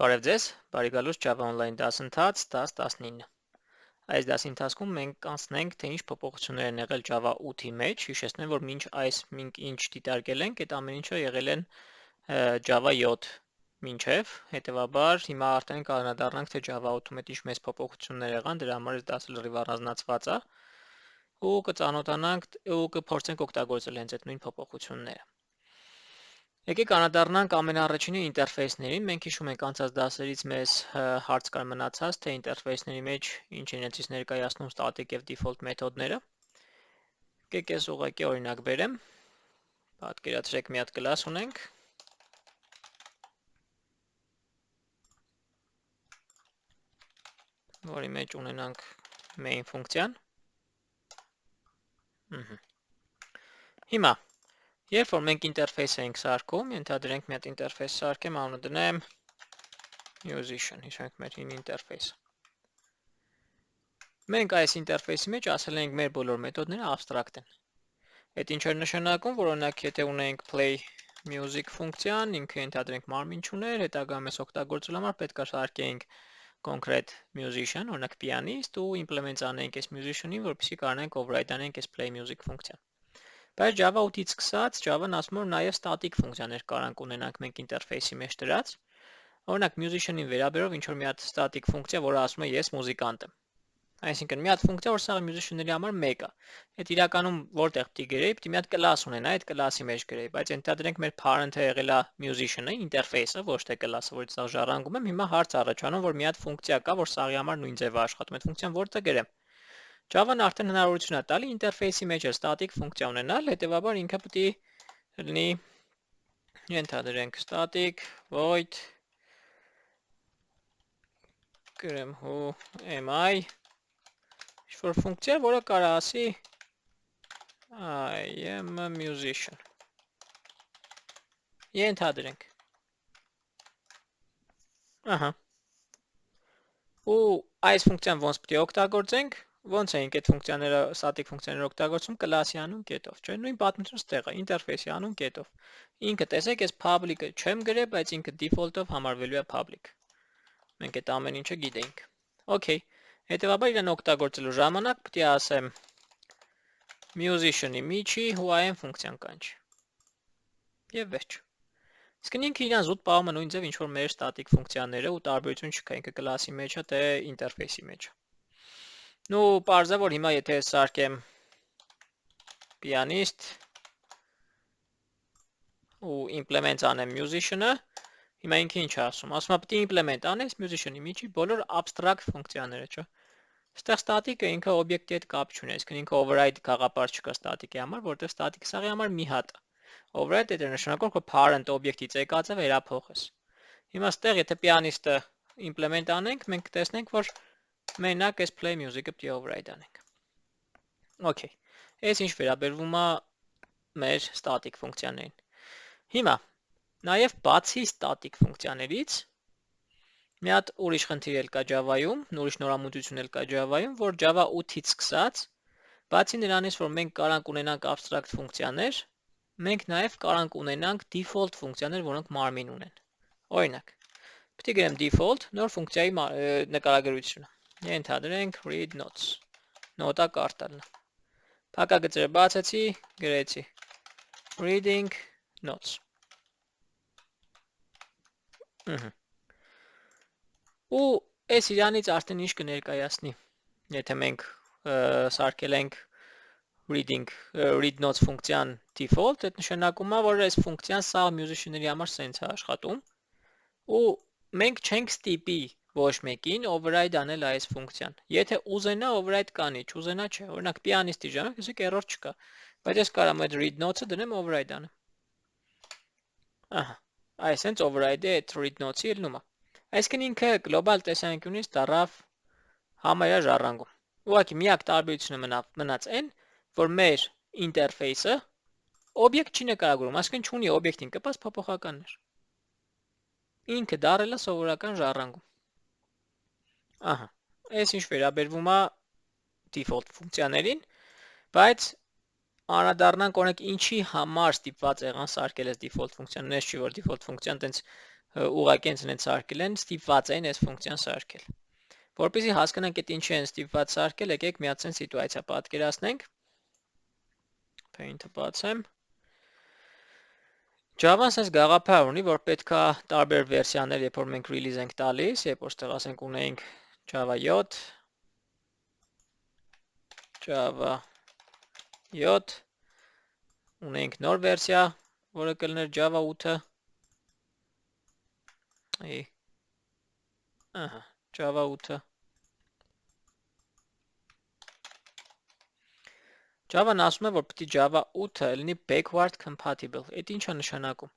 Բարև ձեզ, բարի գալուս Java Online դասընթաց 10-19։ Այս դասի ընթացքում մենք կանցնենք, թե ինչ փոփոխություններ են եղել Java 8-ի մեջ, հիշեցնեմ, որ մինչ այս ինչ դիտարկել ենք, այդ ամեն ինչը եղել են Java 7 մինչև, հետևաբար հիմա արդեն կանդրադառնանք, թե Java 8-ում ինչ մեծ փոփոխություններ եղան, դրա համար այս դասը լրիվ առանձնացված է, ու կծանոթանանք ու կփորձենք օգտագործել հենց այդ նույն փոփոխությունները։ Եկեք անդրադառնանք ամենաառաջինը ինտերֆեյսներին, մենք հիշում ենք անցած դասերից մեզ հարց կար մնացած, թե ինտերֆեյսների մեջ ինչ են իրենցից ներկայացնում static և default մեթոդները։ Եկեք ես ուղղակի օրինակ բերեմ, պատկերացրեք մի հատ կլաս ունենք, որի մեջ ունենանք main ֆունկցիան։ Հիմա երբ որ մենք ինտերֆեյս ենք սարքում, ենթադրենք մի հատ ինտերֆեյս սարքեմ, անունը դնեմ musician, հիշենք մեր հին ինտերֆեյսը։ Մենք այս ինտերֆեյսի մեջ ասել ենք մեր բոլոր մեթոդները abstract են։ Այդ ինչ է նշանակում, որ օրինակ եթե ունենք play music ֆունկցիան, ինքը ենթադրենք մարմին չուներ, հետագայում ես օգտագործելու համար պետք է սարքենք կոնկրետ musician, օրինակ pianist, ու implement անենք այս musician-ին, որպեսզի կարողանանք override անենք այս play music ֆունկցիան։ Բայց Java 8-ից սկսած Java-ն ասում է, որ նաև static ֆունկցիաներ կարանք ունենանք մենք ինտերֆեյսի մեջ դրած։ Օրինակ musician-ին վերաբերող ինչ որ մի հատ static ֆունկցիա, որը ասում է ես մուզիկանտ եմ։ Այսինքն մի հատ ֆունկցիա, որ սա musician-ների համար մեկ է։ Այդ իրականում որտեղ պիտի գրեի, պիտի մի հատ կլաս ունենա, այդ կլասի մեջ գրեի, բայց ենթադրենք մեր parent-ը եղել է musician-ը, ինտերֆեյսը, ոչ թե կլասը, որից սա ժառանգում եմ, հիմա հարց առաջանում, որ մի հատ ֆունկցիա կա, որ սաղի համար նույն ձևը աշխատում, այդ ֆունկցիան որտեղ գրեմ։ Java-ն արդեն հնարավորություն է տալի ինտերֆեյսի մեջ static ֆունկցիա ունենալ, հետևաբար ինքը պետք է լինի ենթադրենք static void գրեմ who am I ինչ-որ ֆունկցիա, որը կարող ասի I am a musician։ Ենթադրենք։ Ահա։ Ու այս ֆունկցիան ոնց պետք է օգտագործենք։ Ոնց ենք այդ ֆունկցիաները, static ֆունկցիաները օգտագործում կլասի անուն կետով, չէ՞, նույն պատմությունը ստեղ է, ինտերֆեյսի անուն կետով։ Ինքը տեսեք, այս public-ը չեմ գրել, բայց ինքը default-ով համարվելու է public։ Մենք այդ ամեն ինչը գիտենք։ Okay, հետևաբար իրեն օգտագործելու ժամանակ պետք է ասեմ musician-ի միջի who-am ֆունկցիան կանչի։ Եվ վերջ։ Իսկ ինքը իրան զուտ պահում է նույն ձև, ինչ որ մեր static ֆունկցիաները ու տարբերություն չկա, ինքը կլասի մեջ է, թե ինտերֆեյսի մեջ է։ Ну, պարզա որ հիմա եթե սարքեմ pianist ու implement անեմ musician-ը, հիմա ինքը ինչ է ասում։ Ասում է պետք է implement անես musician-ի միջի բոլոր abstract ֆունկցիաները, չէ՞։ Այստեղ static-ը ինքը օբյեկտի հետ կապ չունի, այսինքն ինքը override գաղափար չկա static-ի համար, որտեղ static սաղի համար մի հատ է։ Override դա նշանակում որ parent օբյեկտից եկածը վերափոխես։ Հիմա այստեղ եթե pianist-ը implement անենք, մենք կտեսնենք, որ մենակ այս play music-ը պետք է override անենք։ Okay, այս ինչ վերաբերվում է մեր static ֆունկցիաներին։ Հիմա նաև բացի static ֆունկցիաներից մի հատ ուրիշ խնդիր էլ կա Java-ում, ուրիշ նորամուծություն էլ կա Java-ում, որ Java 8-ից սկսած, բացի նրանից, որ մենք կարանք ունենանք abstract ֆունկցիաներ, մենք նաև կարանք ունենանք default ֆունկցիաներ, որոնք մարմին ունեն։ Օրինակ, պետք է գրեմ default նոր ֆունկցիայի նկարագրությունը։ Ենթադրենք read notes, նոտա կարտալն։ Փակագծերը բացեցի, գրեցի reading notes։ Ու այս իրանից արդեն ինչ կներկայացնի։ Եթե մենք սարքել ենք read notes ֆունկցիան default, այդ նշանակում է, որ այս ֆունկցիան սա musician-ների համար սենց է աշխատում։ Ու մենք չենք ստիպի ոչ մեկին override անել այս ֆունկցիան։ Եթե ուզենա override կանի, չուզենա չէ։ Օրինակ pianist-ի ժամանակ ասեք error չկա, բայց ես կարամ այդ read notes-ը դնեմ override անեմ։ Ահա, այսինքն override-ը այդ read notes-ի ելնում է։ Այսինքն ինքը գլոբալ տեսանկյունից դառավ համարյա ժառանգում։ Ուղղակի միակ տարբերությունը մնաց այն, որ մեր ինտերֆեյսը օբյեկտ չի նկարագրում, այսինքն չունի օբյեկտին կպած փոփոխականներ։ Ինքը դառել է սովորական ժառանգում։ Ահա, այս ինչ վերաբերվում է default ֆունկցիաներին, բայց անդրադառնանք օրինակ ինչի համար ստիպված եղան սարքել այս default ֆունկցիան, ես չի որ default ֆունկցիան տենց ուղղակի հենց սարքել են, ստիպված էին այս ֆունկցիան սարքել։ Որպեսզի հասկանանք այդ ինչի են ստիպված սարքել, եկեք մի հատ ցեն սիտուացիա պատկերացնենք։ Paint-ը բացեմ։ Java-ն sense գաղափար ունի, որ պետքա տարբեր վերսիաներ, երբ որ մենք release ենք տալիս, երբ որ ստեղ ասենք ունենք Java 7, Java 7, ունենք նոր վերսիա, որը կլներ Java 8-ը, Java 8-ը, Java-ն ասում է, որ պետք է Java 8-ը լինի backward compatible։ Այդ ինչ է նշանակում։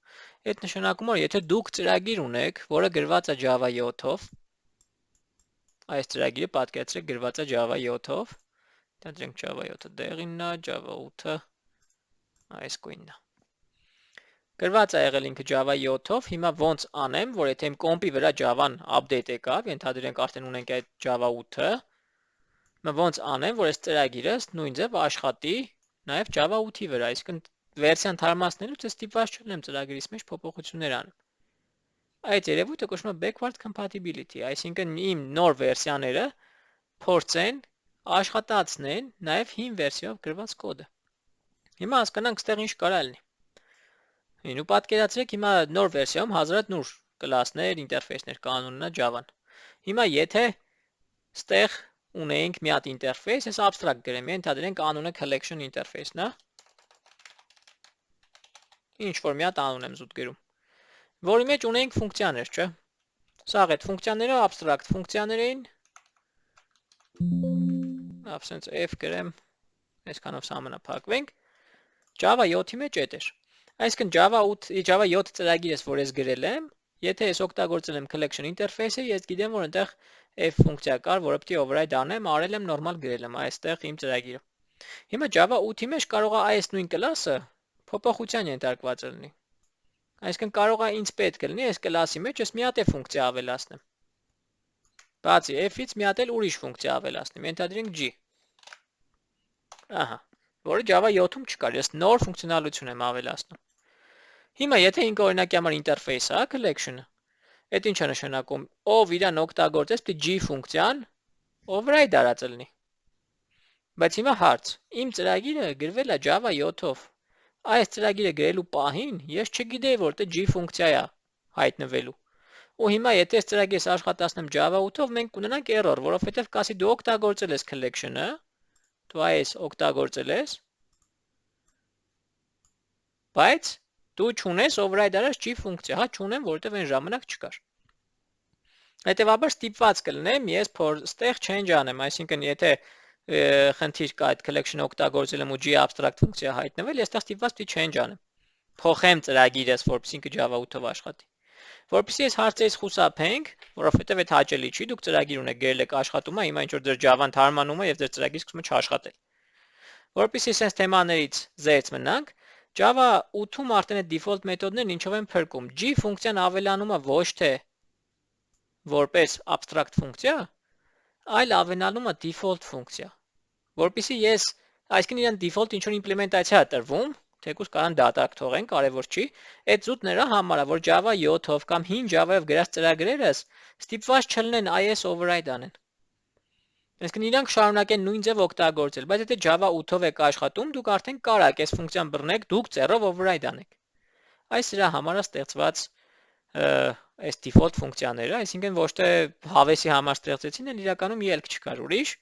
Այդ նշանակում է, եթե դուք ծրագիր ունեք, որը գրված է Java 7-ով, այս ծրագիրը պատկերացրեք գրված է Java 7-ով, դրանք Java 7-ը դեղինն է, Java 8-ը այս գույնն է։ Գրված է եղել ինքը Java 7-ով, հիմա ոնց անեմ, որ եթե իմ կոմպի վրա Java-ն update եկավ, ենթադրենք արդեն ունենք այդ Java 8-ը, ոնց անեմ, որ այս ծրագիրը նույն ձև աշխատի նաև Java 8-ի վրա, այսինքն վերսիան թարմացնելուց ես ստիպված չլինեմ ծրագրիս մեջ փոփոխություններ անեմ։ Այդ երևույթը կոչվում է backward compatibility, այսինքն իմ նոր վերսիաները փորձեն աշխատացնեն նաև հին վերսիայով գրված կոդը։ Հիմա հասկանանք ստեղ ինչ կարա լինի։ Ու պատկերացրեք հիմա նոր վերսիայում հազարդ նոր կլասներ, ինտերֆեյսներ կանոնն է Java-ն։ Հիմա եթե ստեղ ունենք մի հատ ինտերֆեյս, ես abstract գրեմ, ենթադրենք անունը collection interface-ն է։ Ինչ որ մի հատ անուն եմ զուտ գրում, որի մեջ ունենք ֆունկցիաներ, չէ՞։ Սաղ այդ ֆունկցիաները abstract ֆունկցիաներ էին։ Absence f գրեմ, այսքանով սահմանափակվենք։ Java 7-ի մեջ այդ էր։ Այսինքն Java 7 ծրագիրս, որ ես գրել եմ, եթե ես օգտագործել եմ collection interface-ը, ես գիտեմ, որ այնտեղ f ֆունկցիա կար, որը պետք է override անեմ, արել եմ նորմալ գրել եմ այստեղ իմ ծրագիրը։ Հիմա Java 8-ի մեջ կարող է այս նույն կլասը փոփոխության ենթարկված լինի։ Այսինքն կարող է ինձ պետք լինի այս կլասի մեջ ես մի հատ ֆունկցիա ավելացնեմ։ Բացի f-ից մի հատ էլ ուրիշ ֆունկցիա ավելացնեմ, ենթադրենք g։ Ահա, որը Java 7-ում չկար, ես նոր ֆունկցիոնալություն եմ ավելացնում։ Հիմա եթե ինքը օրինակի համար ինտերֆեյս է, collection-ը, այդ ինչ է նշանակում, ով իրան օգտագործես, պետք է g ֆունկցիան override արած լինի։ Բայց հիմա հարց, իմ ծրագիրը գրվել է Java 7-ով։ Այս ծրագիրը գրելու պահին ես չգիտեի, որ դա g ֆունկցիա է հայտնվելու։ Ու հիմա եթե այս ծրագիրս աշխատացնեմ Java 8-ով, մենք կունենանք error, որովհետև կասի դու օգտագործել ես collection-ը, դու այս օգտագործել ես, բայց դու չունես override արած g ֆունկցիա, հա չունեմ, որովհետև այն ժամանակ չկար։ Հետևաբար ստիպված կլինեմ ես ստեղ change անեմ, այսինքն եթե խնդիր կա այդ collection-ը օգտագործել եմ ու g abstract ֆունկցիա հայտնվել, ես այստեղ ստիպված պիտի change անեմ։ Փոխեմ ծրագիրս, որպեսզի ինքը Java 8-ով աշխատի։ Որպեսզի այս հարցերից խուսափենք, որովհետև այդ հաճելի չի, դուք ծրագիր ունեք, գրել եք, աշխատում է, հիմա ինչ որ ձեր Java-ն թարմանում է եւ ձեր ծրագիրը սկսում է չաշխատել։ Որպեսզի sense թեմաներից զերծ մնանք, Java 8-ում արդեն այդ default մեթոդներն ինչով են փրկում։ G ֆունկցիան ավելանում է ոչ թե որպես abstract ֆունկցիա, այլ ավելանում է default ֆունկցիա։ Որպեսզի ես, այսինքն իրան default ինչ որ իմպլեմենտացիա է տրվում, թեկուզ կարան դատարկ թողեն, կարևոր չի, այդ զուտ նրա համար է, որ Java 7-ով կամ հին Java-ով գրած ծրագրերս ստիպված չլինեն IS override անեն։ Այսինքն իրանք շարունակեն նույն ձև օգտագործել, բայց եթե Java 8-ով եք աշխատում, դուք արդեն կարաք այս ֆունկցիան բռնեք, դուք ձեռով override անեք։ Այս սրա համար է ստեղծված այս default ֆունկցիաները, այսինքն ոչ թե հավեսի համար ստեղծեցին, այլ իրականում ելք չկար ուրիշ։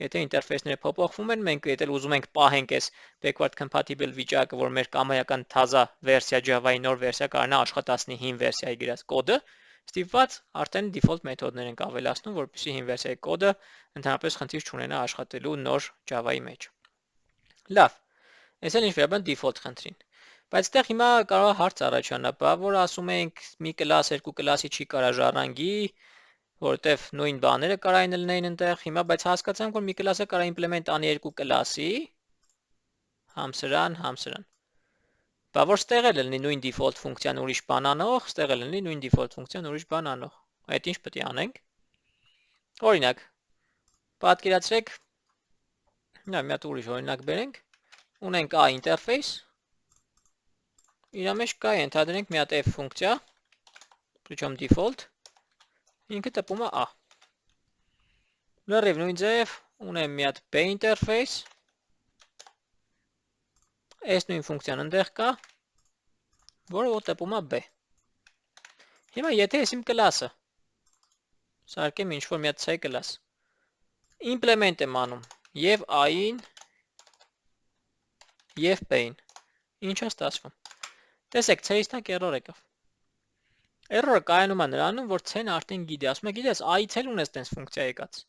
Եթե ինտերֆեյսները փոփոխվում են, մենք եթե ուզում ենք պահենք այս backward compatible վիճակը, որ մեր կամայական թազա վերսիա Java-ի նոր վերսիա կարողանա աշխատացնի հին վերսիայի գրած կոդը, ստիպված արդեն default մեթոդներ ենք ավելացնում, որպեսզի հին վերսիայի կոդը ընդհանրապես խնդիր չունենա աշխատելու նոր Java-ի մեջ։ Լավ, այս էլ ինչ վերաբերում default խնդրին։ Բայց այդտեղ հիմա կարող է հարց առաջանա, բա որ ասում ենք մի կլաս երկու կլասի չի կարա ժառանգի, որովհետև նույն բաները կարային լինեին այնտեղ, հիմա բայց հասկացանք, որ մի կլասը կարա իմպլեմենտ անի երկու կլասի, համսրան։ Բա որ ստեղ էլ լինի նույն default ֆունկցիան ուրիշ բան անող, ստեղ էլ լինի նույն default ֆունկցիան ուրիշ բան անող։ Այդ ինչ պետք է անենք։ Օրինակ, պատկերացրեք, մի հատ ուրիշ օրինակ բերենք, ունենք A interface, իր մեջ կա ենթադրենք մի հատ f ֆունկցիա, Prичем default ինքը տպում է A։ Լրիվ նույն ձև ունեմ մի հատ B interface, այս նույն ֆունկցիան ընդեղ կա, որը որ տպում է B։ Հիմա եթե ես իմ կլասը սարքեմ ինչ-որ մի հատ C կլաս, implement եմ անում և A-ին, և B-ին, ինչ է ստացվում։ Տեսեք, C-ից տակ error եկավ։ Error-ը կայանում է նրանում, որ C-ն արդեն գիտի, ասում է գիտես, A-ից էլ ունես տենց ֆունկցիա եկած,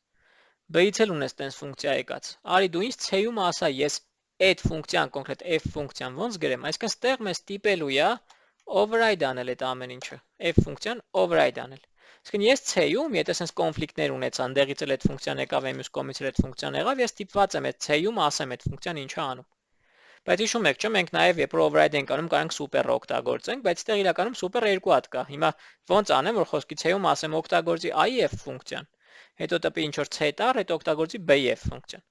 B-ից էլ ունես տենց ֆունկցիա եկած, արի դու ինձ C-ում ասա, ես այդ ֆունկցիան, կոնկրետ F ֆունկցիան ոնց գրեմ, այսինքն ստեղ մեզ տիպելու է override անել այդ ամեն ինչը, F ֆունկցիան override անել։ Իսկն ես C-ում, եթե sense կոնֆլիկտներ ունեցա, այնտեղից էլ այդ ֆունկցիան եկավ, մյուս կողմից էլ այդ ֆունկցիան եղավ, ես տիպված եմ այդ C-ում ասեմ այդ ֆունկցիան ինչ է անում։ Բայց հիշում եք, չէ՞, մենք նաև երբ override ենք անում, կարող ենք super օգտագործենք, բայց այդտեղ իրականում super երկու հատ կա։ Հիմա ոնց անեմ, որ խոսքի C-ում ասեմ օգտագործի I-F ֆունկցիան, հետո տպի ինչ որ C տար, հետո օգտագործի B-F ֆունկցիան։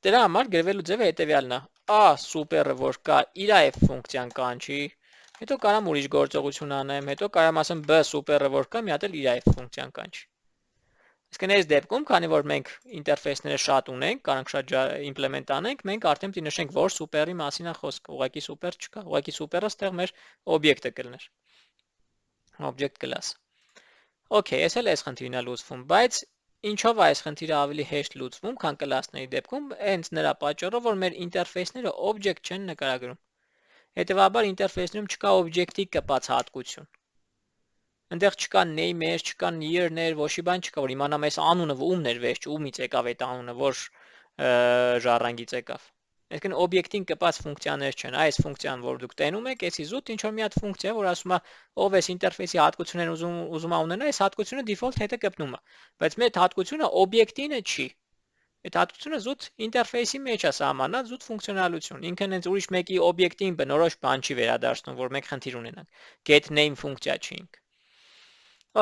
Դրա համար գրվելու ձևը հետևյալն է. A super-ը որ կա, իր F ֆունկցիան կանչի, հետո կարամ ուրիշ գործողություն անեմ, հետո կարամ ասեմ B super-ը որ կա, մի հատ էլ իր F ֆունկցիան կանչի։ Իսկ այս դեպքում, քանի որ մենք ինտերֆեյսները շատ ունենք, կարանք շատ implement անենք, մենք արդեն պիտի նշենք, որ super-ի մասին է խոսքը, ուղղակի super չկա, ուղղակի super-ը ստեղ մեր օբյեկտը կլներ։ Object class։ Okay, այս էլ այս խնդիրն է լուծվում, բայց ինչով է այս խնդիրը ավելի հեշտ լուծվում, քան կլասների դեպքում, հենց նրա պատճառով, որ մեր ինտերֆեյսները object չեն նկարագրում։ Հետևաբար ինտերֆեյսներում չկա օբյեկտի կպած հատկություն։ Այնտեղ չկա name-եր, չկա year-ներ, ոչի բան չկա, որ իմանամ այս անունը ումն էր վերջ, ումից եկավ այդ անունը, որ ժառանգից եկավ։ Այսինքն օբյեկտին կպած ֆունկցիաներ չեն, այս ֆունկցիան, որ դուք տենում եք, էսի զուտ ինչ որ մի հատ ֆունկցիա, որ ասում է ով էս ինտերֆեյսի հատկություններ ուզում ունենա, այս հատկությունը default հետը կպնում է, բայց մեր հատկությունը օբյեկտինը չի։ Այդ հատկությունը զուտ ինտերֆեյսի մեջ է սահմանած, զուտ ֆունկցիոնալություն։ Ինքն հենց ուրիշ մեկի օբյեկտին բնորոշ բան չի վերադարձնում, որ մենք խնդիր ունենանք։ Get name ֆունկցիա չենք։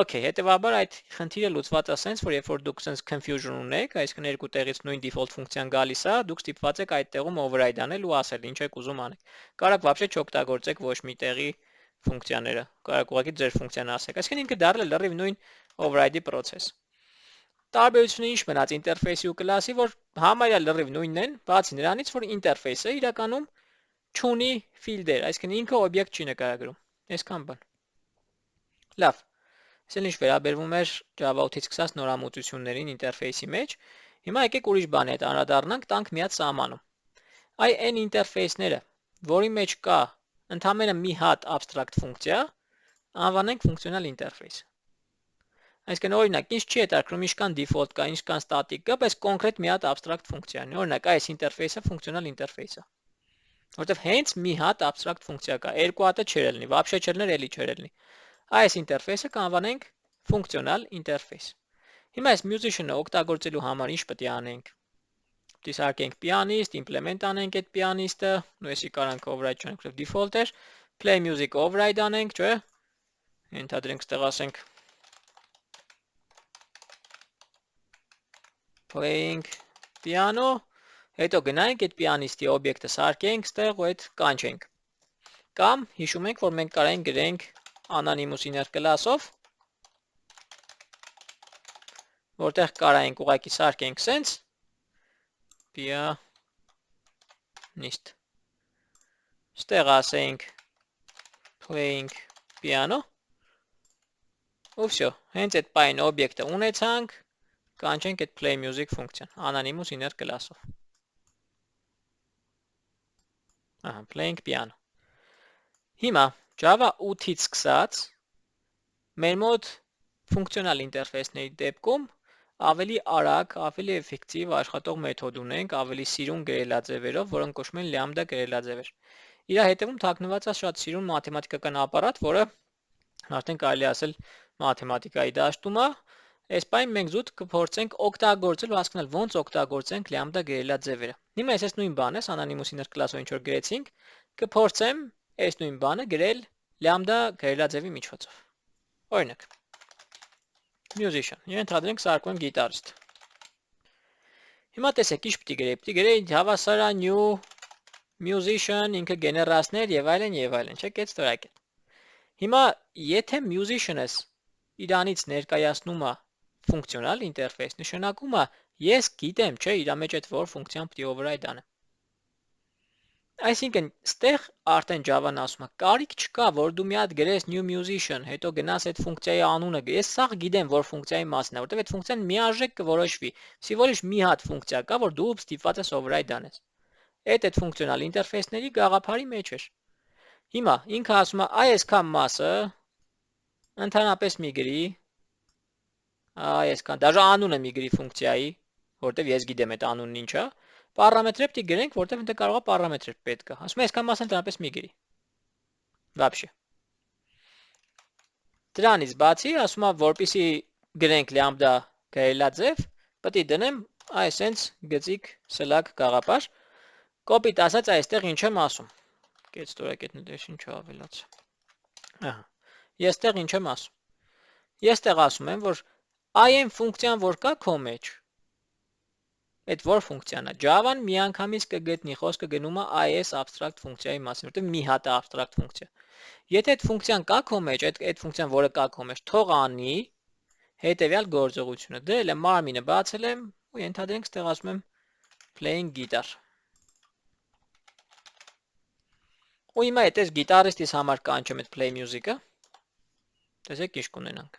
Okay, հետևաբար այդ խնդիրը լուծված է sense, որ երբ որ դուք sense confusion ունեք, այսինքն երկու տեղից նույն default ֆունկցիան գալիս է, դուք ստիպված եք այդ տեղում override անել ու ասել ինչ եք ուզում անեք։ Կարաք вообще չօգտագործեք ոչ մի տեղի ֆունկցիաները։ Կարաք ուղղակի ձեր ֆունկցիան ասեք։ Այսինքն ինքը դառել է լրիվ նույն override-ի process։ Տարբերությունը ինչ մնաց ինտերֆեյսի ու կլասի, որ համարյա լրիվ նույնն են, բացի նրանից, որ ինտերֆեյսը իրականում չունի ֆիլդեր, այսինքն ինքը օբյեկտ չի նկարագրում։ Այսքան բան։ Լավ։ Այսինքն ինչ վերաբերվում էր Java 8-ից սկսած նորամուծություններին ինտերֆեյսի մեջ, հիմա եկեք ուրիշ բանի հետ անդրադառնանք, տանք մի հատ սահմանում։ Այ այն ինտերֆեյսները, որի մեջ կա ընդհանրապես մի հատ abstract ֆունկցիա, անվանենք ֆունկցիոնալ ինտերֆեյս։ Այսինքն օրինակ, ինչ չի հետաքրքրում, ինչ կան default կա, ինչ կան static կա, բայց կոնկրետ մի հատ abstract ֆունկցիա է։ Օրինակ, այս ինտերֆեյսը ֆունկցիոնալ ինտերֆեյս է։ Որտեվ հենց մի հատ abstract ֆունկցիա կա, երկու հատը չէր լինի, вообще չէր լինի, էլի չէր լինի։ Այս ինտերֆեյսը կանվանենք ֆունկցիոնալ ինտերֆեյս։ Հիմա այս musician-ը օգտագործելու համար ինչ պետք է անենք։ Պետք է սարքենք pianist, implement անենք այդ pianist-ը, նույնիսկ կարանք override չանենք, որովհետև default էր, play music override անենք, չէ՞։ Ենթադրենք ստեղ ասենք playing piano, հետո գնանք այդ pianist-ի օբյեկտը սարքենք ստեղ ու այդ կանչենք։ Կամ հիշում ենք, որ մենք կարող ենք գրենք anonymous inner class-ով, որտեղ կարող ենք ուղղակի սարքենք sense pianist։ Ստեղ ասենք playing piano։ Ու всё, հենց այդ պայն օբյեկտը ունեցանք, կանչենք այդ play music ֆունկցիան anonymous inner class-ով։ Ահա, playing piano։ Հիմա Java 8-ից սկսած մեր մոտ ֆունկցիոնալ ինտերֆեյսների դեպքում ավելի արագ, ավելի էֆեկտիվ աշխատող մեթոդ ունենք, ավելի սիրուն գրելաձևերով, որոնք կոչվում են լամբդա գրելաձևեր։ Իրա հետևում թաքնված է շատ սիրուն մաթեմատիկական ապարատ, որը արդեն կարելի ասել մաթեմատիկայի դաշտում է։ Այս պայն մենք զուտ կփորձենք օգտագործել ու հասկանալ ոնց օգտագործենք լամբդա գրելաձևերը։ Հիմա ես նույն բանը, anonymous inner class-ով ինչ որ գրեցինք, կփորձեմ այս նույն բանը գրել լամբդա գրելաձևի միջոցով։ Օրինակ musician, ենթադրենք սարքում եմ գիտարիստ։ Հիմա տեսեք, ինչ պիտի գրեի, պիտի գրեի հավասար new musician, ինքը գեներացներ եւ այլն, չէ՞, կեց ստորակել։ Հիմա եթե musician-ս իրանից ներկայացնում է ֆունկցիոնալ ինտերֆեյս, նշանակում է ես գիտեմ, չէ, իր մեջ այդ որ ֆունկցիան պետք է override անեմ։ Այսինքն, ստեղ արդեն Java-ն ասում է, կարիք չկա, որ դու մի հատ գրես new musician, հետո գնաս այդ ֆունկցիայի անունը, ես սաղ գիտեմ, որ ֆունկցիայի մասն է, որտեղ այդ ֆունկցիան միաժամանակ կորոշվի։ Սիվոլիշ մի հատ ֆունկցիա կա, որ դու ստիպված ես override անես։ Այդ ֆունկցիոնալ ինտերֆեյսների գաղափարի մեջ էր։ Հիմա ինքը ասում է, այսքան մասը ընդհանրապես մի գրի, այսքան, դաժե անունը մի գրի ֆունկցիայի, որտեղ ես գիտեմ այդ անունն ինչ է, պարամետրը պետք է գրենք, որտեղ ընդ կարող է պարամետրեր պետք է։ Ասում է, այսքան մասը ընդհանրապես մի գրի։ Вообще։ Դրանից բացի ասում է, որպեսի գրենք լամբդա գայելաձև, պետք է դնեմ այսենց գծիկ սլակ գաղափար։ Կոպիտ ասած այստեղ ինչ եմ ասում։ Կեց ստորակետն դες ինչ ավելաց։ Ահա։ Ես տեղ ինչ եմ ասում։ Ես տեղ ասում եմ, որ այն ֆունկցիան, որ կա քո մեջ, այդ որ ֆունկցիան է, Java-ն միանգամից կգտնի խոսքը գնում է is abstract ֆունկցիայի մասին, որտեղ մի հատ է abstract ֆունկցիա։ Եթե այդ ֆունկցիան կա քո մեջ, այդ ֆունկցիան, որը կա քո մեջ, թող անի հետևյալ գործողությունը։ Դրել եմ մարմինը, բացել եմ ու ենթադրենք ստեղ ասում եմ playing guitar։ Ու հիմա այդպես գիտարիստիս համար կանչեմ այդ play music-ը։ Տեսեք ինչ կունենանք։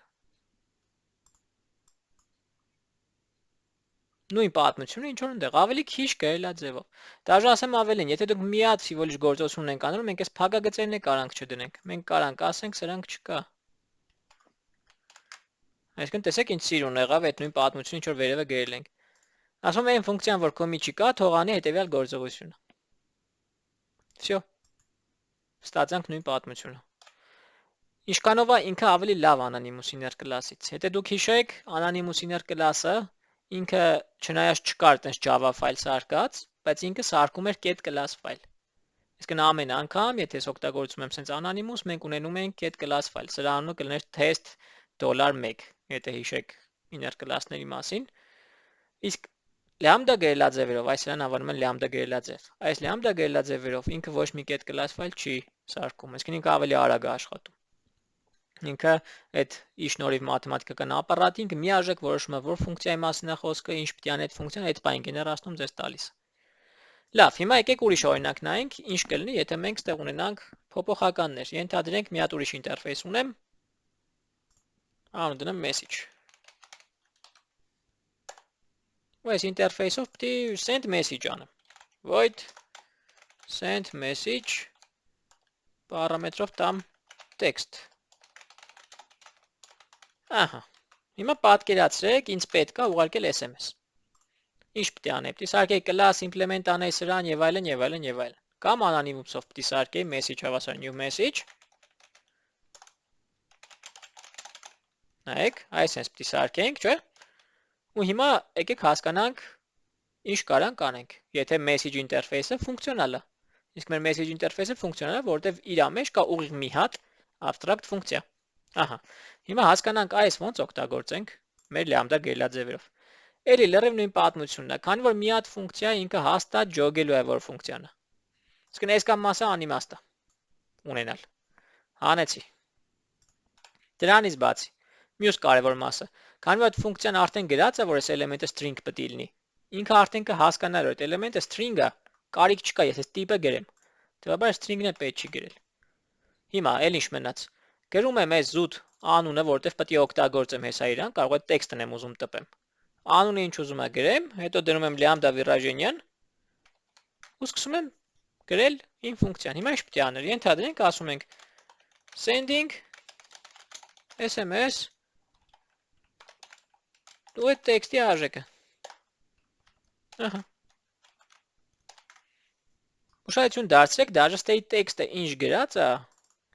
Նույն պատմությունը ինչ որ այնտեղ ավելի քիչ կերելա ձևով։ Դաժե ասեմ ավելին, եթե դուք մի հատ սիվոլիշ գործողություն ենք անում, մենք այս փակագծերն է կարանք չդնենք։ Մենք կարանք ասենք սրանք չկա։ Այսինքն տեսեք ինչ սիրուն եղավ այդ նույն պատմությունը ինչ որ վերևը գրել ենք։ Ասում եմ ֆունկցիան, որ կոմի չկա, թողանի հետևյալ գործողությունը։ Всё։ Ստացանք նույն պատմությունը։ Ինչքանով է ինքը ավելի լավ Anonymous Inner class-ից։ Եթե դուք հիշեք, Anonymous Inner class-ը ինքը չնայած չկար տես Java ֆայլ սարկած, բայց ինքը սարքում էր get class ֆայլ։ Իսկ ամեն անգամ, եթե ես օգտագործում եմ sense Anonymous, մենք ունենում ենք get class ֆայլ։ Սրա անունը կլիներ test$1, եթե հիշեք inner class-ների մասին։ Իսկ lambda գերելաձևերով, այս սրան անվանում են lambda գերելաձև։ Այս lambda գերելաձևերով ինքը ոչ մի get class ֆայլ չի սարքում, այսինքն ինքը ավելի արագ է աշխատում։ Ինքը այդ իշնորհիվ մաթեմատիկական ապարատը ինքը միաժամանակ որոշում է, որ ֆունկցիայի մասին է խոսքը, ինչ պետք է անի այդ ֆունկցիան, այդ բան գեներացնում ձեզ տալիս։ Լավ, հիմա եկեք ուրիշ օրինակ նայենք, ինչ կլինի, եթե մենք ստեղ ունենանք փոփոխականներ։ Ենթադրենք մի հատ ուրիշ ինտերֆեյս ունեմ։ Անուն դնեմ message։ Ու այս ինտերֆեյսով պետք է send message անեմ։ Void send message պարամետրով տամ text։ Ահա։ Հիմա պատկերացրեք, ինձ պետք է ուղարկել SMS։ Ինչ պետք է անեի, պետք է սարքեի class implement անեի սրան եւ այլն եւ այլն եւ այլն։ Կամ anonymous-ով պետք է սարքեի message հավասար new message։ Նայեք, այսպես պետք է սարքենք, չէ՞։ Ու հիմա եկեք հասկանանք ինչ կարանք անենք, եթե message interface-ը ֆունկցիոնալ է։ Իսկ մեր message interface-ը ֆունկցիոնալ է, որտեղ իր մեջ կա ուղիղ մի հատ abstract ֆունկցիա։ Ահա։ Հիմա հասկանանք այս ոնց օգտագործենք մեր lambda գերելաձևերով։ Էլի լրիվ նույն պատմությունն է, քանի որ մի հատ ֆունկցիա ինքը հաստատ ջոգելու է որ ֆունկցիան է։ Իսկ այսքան մասը անիմաստ է ունենալ։ Հանեցի։ Դրանից բացի մյուս կարևոր մասը, քանի որ այդ ֆունկցիան արդեն գրած է, որ այս էլեմենտը string պետք է լինի, ինքը արդեն կհասկանա, որ այդ էլեմենտը string-ը, կարիք չկա, ես այս տիպը գրեմ։ Դեպաբար string-ն է պետք չի գրել։ Հիմա էլ ինչ մնաց։ Գրում եմ այս զուտ անունը, որտեղ պետք է օգտագործեմ հեսա իրան, կարող է տեքստն եմ ուզում տպեմ։ Անունը ինչ ուզում եմ գրեմ, հետո դնում եմ lambda Virajenian ու սկսում եմ գրել իմ ֆունկցիան։ Հիմա ինչ պետք է անել։ Ենթադրենք ասում ենք sending SMS ու այդ տեքստի արժեքը։ Ահա։ Ուշադրություն դարձրեք, դաժե ստեի տեքստը ինչ գրած է,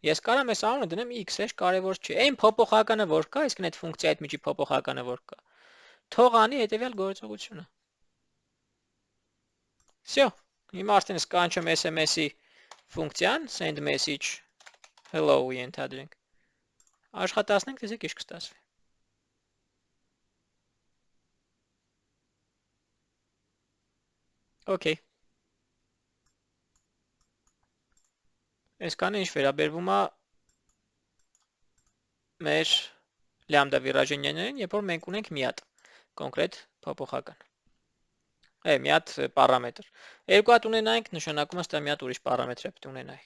ես կարամ այս անունը դնեմ x, էջ կարևոր չի։ Այն փոփոխականը որ կա, իսկ այդ ֆունկցիա այդ միջի փոփոխականը որ կա, թող անի հետևյալ գործողությունը։ Всё։ Հիմա արդեն սկանչեմ SMS-ի ֆունկցիան send message hello-ի ենթադրենք։ Աշխատացնենք, տեսեք ինչ կստացվի։ Okay։ Այսքանը ինչ վերաբերվում է մեր լամբդա վիրաժենիաներին, երբ որ մենք ունենք մի հատ կոնկրետ փոփոխական։ Մի հատ պարամետր։ Երկու հատ ունենայինք, նշանակում է ստա մի հատ ուրիշ պարամետր է պետք ունենայի։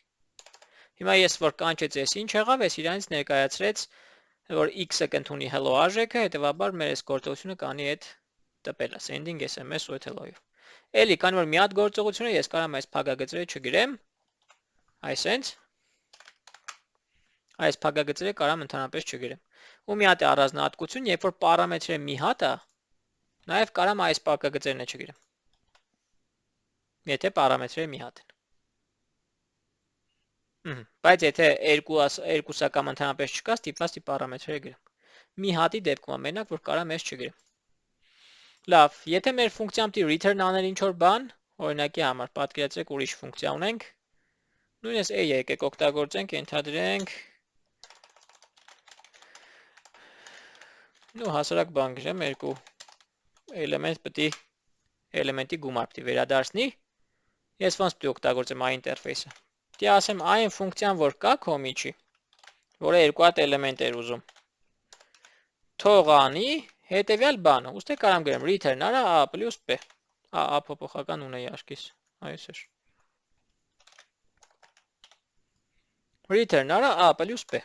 Հիմա ես որ կանչեց ես ինչ եղավ, ես իրանից ներկայացրեց, որ x-ը կընդունի hello արժեքը, հետևաբար մեր այս գործողությունը կանի այդ տպելը, sending SMS ու այդ hello-ով։ Էլի, քանի որ մի հատ գործողություն է, ես կարամ այս փակագծերը չգրեմ, այս փակագծերը կարամ ընդհանրապես չգրեմ։ Ու մի հատ է առանձնահատկություն, երբ որ պարամետրը մի հատ է, նաև կարամ այս փակագծերն չգրեմ։ Եթե պարամետրերը մի հատ են։ Բայց եթե երկուսակամ ընդհանրապես չկա, ստիպված է պարամետրերը գրեմ։ Մի հատի դեպքում ամենակ, որ կարամ ես չգրեմ։ Լավ, եթե մեր ֆունկցիան պիտի return աներ ինչ-որ բան, օրինակի համար պատկերացրեք ուրիշ ֆունկցիա ունենք, նույնպես a եկեք օգտագործենք, ենթադրենք ու հասարակ բան գրեմ, երկու էլեմենտ պիտի էլեմենտի գումար պիտի վերադարձնի, ես ոնց պիտի օգտագործեմ այն ինտերֆեյսը։ Պիտի ասեմ այն ֆունկցիան, որ կա քո միջի, որը երկու հատ էլեմենտ էր ուզում, թող անի հետևյալ բանը, ուստի կարամ գրեմ return արա a plus b, a փոփոխական ունեի աշկիս, այս էր, return արա a plus b,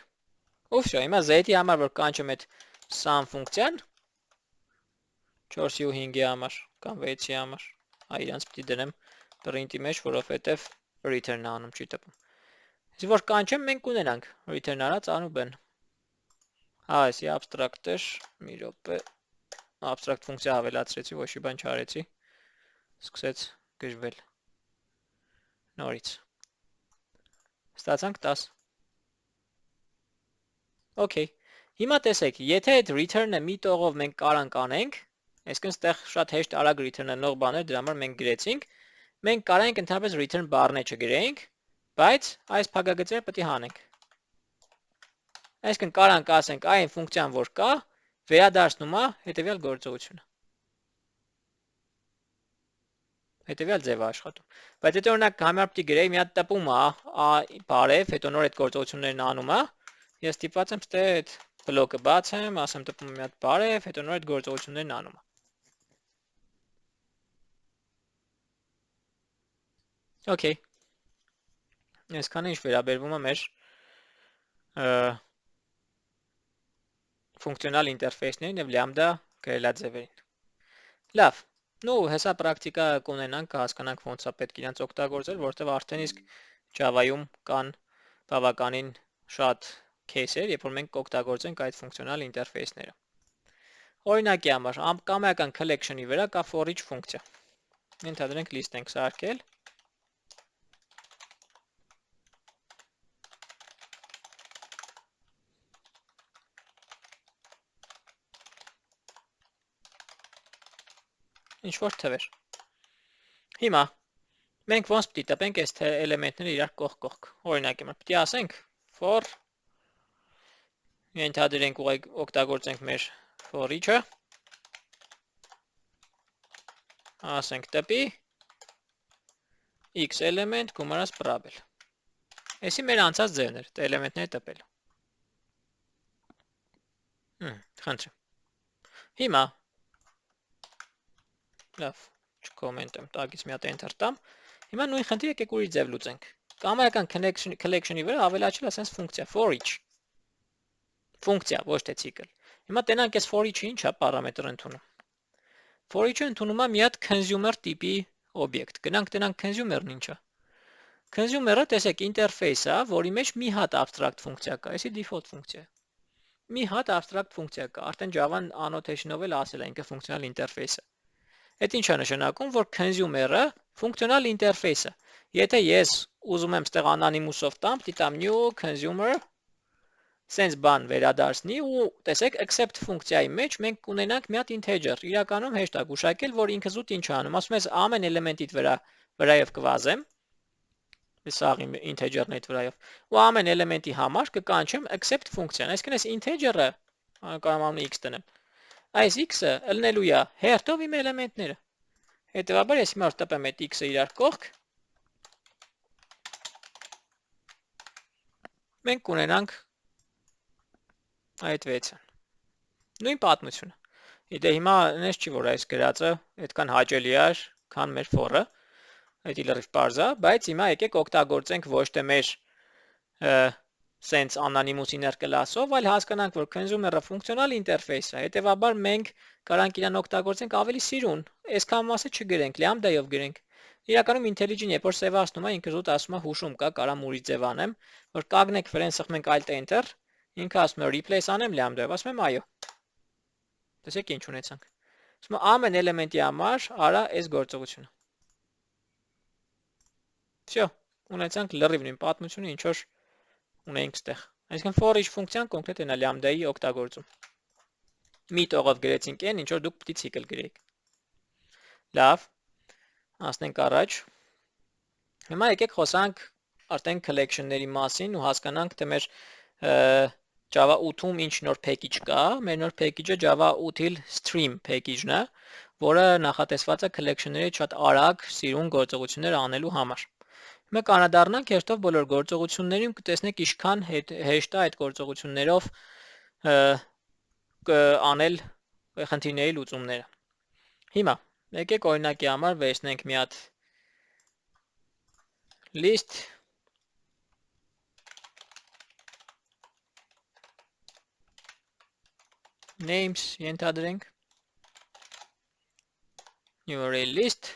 ուվ շա, հիմա z-ի համար, որ կանչեմ այդ sum ֆունկցիան, 4-ի ու 5-ի համար, կամ 6-ի համար, իրանց պիտի դնեմ print-ի մեջ, որովհետև return-ը անում չի տպում։ Իսկ որ կանչեմ, մենք ունենանք return արած ան ու b-ն։ Այսի abstract էր, մի րոպե, abstract ֆունկցիա ավելացրեցի, ոչ մի բան չարեցի, սկսեց գրվել։ Նորից։ Ստացանք 10։ Okay։ Հիմա տեսեք, եթե այդ return-ը մի տողով մենք կարանք անենք, այսինքն ստեղ շատ հեշտ արագ return-անող բաներ, դրա համար մենք գրեցինք, մենք կարանք ընդհանրապես return բառն չգրենք, բայց այս փակագծերը պետք է հանենք։ Այսինքն կարանք ասենք այն ֆունկցիան, որ կա, վերադարձնում է հետևյալ գործողությունը։ Հետևյալ ձև է աշխատում։ Բայց եթե օրինակ համարը պիտի գրեի մի հատ տպում է, բարև, հետո նոր այդ գործողություններն անում է, ես ստիպված եմ ստե այդ բլոկը բացեմ, ասեմ տպում մի հատ բարև, հետո նոր այդ գործողություններն անում է։ Okay։ Այսքանը ինչ վերաբերվում է մեր ֆունկցիոնալ ինտերֆեյսներին եւ լամբդա գրելաձևերին։ Լավ։ Ну, հեսա պրակտիկա կունենանք, կհասկանանք ոնց է պետք իրանց օգտագործել, որտեղ արդեն իսկ Java-ում կան բավականին շատ кейսեր, երբ որ մենք կօգտագործենք այդ ֆունկցիոնալ ինտերֆեյսները։ Օրինակի համար, կամայական collection-ի վրա կա for each ֆունկցիա։ Ենթադրենք list ենք սարքել։ Ինչ-որ թվեր։ Հիմա մենք ոնց պիտի տպենք այս էլեմենտները իրար կողք-կողք։ Օրինակի համար պիտի ասենք for ենթադրենք օգտագործենք մեր for each-ը։ Ասենք տպի x էլեմենտ գումարած probable։ Այսի մեր անցած ձևն էր, էլեմենտները տպել։ Խնդրեմ։ Հիմա լավ, չկոմենտեմ, տակից մի հատ enter տամ։ Հիմա նույն խնդիրը եկեք ուրիշ ձև լուծենք։ Կամայական collection-ի վրա ավելացրել ասենց ֆունկցիա for each։ Ֆունկցիա, ոչ թե ցիկլ։ Հիմա տենանք այս for each-ը ինչ է պարամետր ընդունում։ For each-ը ընդունում է մի հատ consumer տիպի օբյեկտ։ Գնանք տենանք consumer-ն ինչ է։ Consumer-ը տեսեք ինտերֆեյս է, որի մեջ մի հատ abstract ֆունկցիա կա, այսի default ֆունկցիա։ Մի հատ abstract ֆունկցիա կա, արդեն Java-ն annotation-ով էլ ասել է ինքը ֆունկցիոնալ ինտերֆեյսը։ Այդ ինչ է նշանակում, որ consumer-ը ֆունկցիոնալ ինտերֆեյսը։ Եթե ես ուզում եմ ստեղ anonymous-ով տամ, պիտի տամ new consumer sense բան վերադարձնի ու տեսեք except ֆունկցիայի մեջ մենք կունենանք մի հատ integer։ Իրականում հեշտ է գուշակել, որ ինքը զուտ ինչ է անում, ասում ես ամեն էլեմենտիդ վրայով կվազեմ, սաղ իմ integer-ն այդ վրայով, ու ամեն էլեմենտի համար կկանչեմ except ֆունկցիան, այսինքն այս integer-ը կարամ ամեն x տնեմ, այս x-ը ըլնելու է հերթով իմ էլեմենտները, հետևաբար ես հիմա որ տպեմ այդ x-ը իրար կողք, մենք կունենանք այդ 6-ը։ Նույն պատմությունը։ Իդե հիմա նես չի որ այս գրածը այդքան հաճելի է, քան մեր for-ը։ Այդ իլրիվ parz է, բայց հիմա եկեք օգտագործենք ոչ թե մեր sense anonymous inner class-ով, այլ հասկանանք, որ consumer-ը ֆունկցիոնալ ինտերֆեյս է, հետևաբար մենք կարանք իրան օգտագործենք ավելի սիրուն, այսքան մասը չգրենք, լամբդայով գրենք։ Իրականում IntelliJ-ն երբ որ սևացնում է, ինքը զուտ ասում է հուշում կա, կարամ ուրի ձև անեմ, որ կագնեք վրան սխմենք alt enter, ինքը ասում է replace անեմ լամբդայով, ասում եմ այո։ Տեսեք ինչ ունեցանք։ Ասում է ամեն էլեմենտի համար արա այս գործողությունը։ Всё, ունեցանք լրիվ նույն պատմությունը, ինչ որ ունենք ստեղ։ Այսինքն for each ֆունկցիան կոնկրետ այնա լամբդայի օգտագործում։ Մի տողով գրեցինք այն, ինչ որ դուք պիտի ցիկլ գրեիք։ Լավ, անցնենք առաջ։ Հիմա եկեք խոսանք արդեն collection-ների մասին ու հասկանանք, թե մեր Java 8-ում ինչ նոր package կա։ Մեր նոր package-ը Java 8-իլ stream package-ն է, որը նախատեսված է collection-ների շատ արագ, սիրուն գործողություններ անելու համար։ Հիմա կանադառնանք երթով բոլոր գործողություններին կտեսնեք ինչքան հեշտ է այդ գործողություններով անել խնդիրների լուծումները։ Հիմա եկեք օրինակի համար վերցնենք մի հատ list names ենթադրենք new array list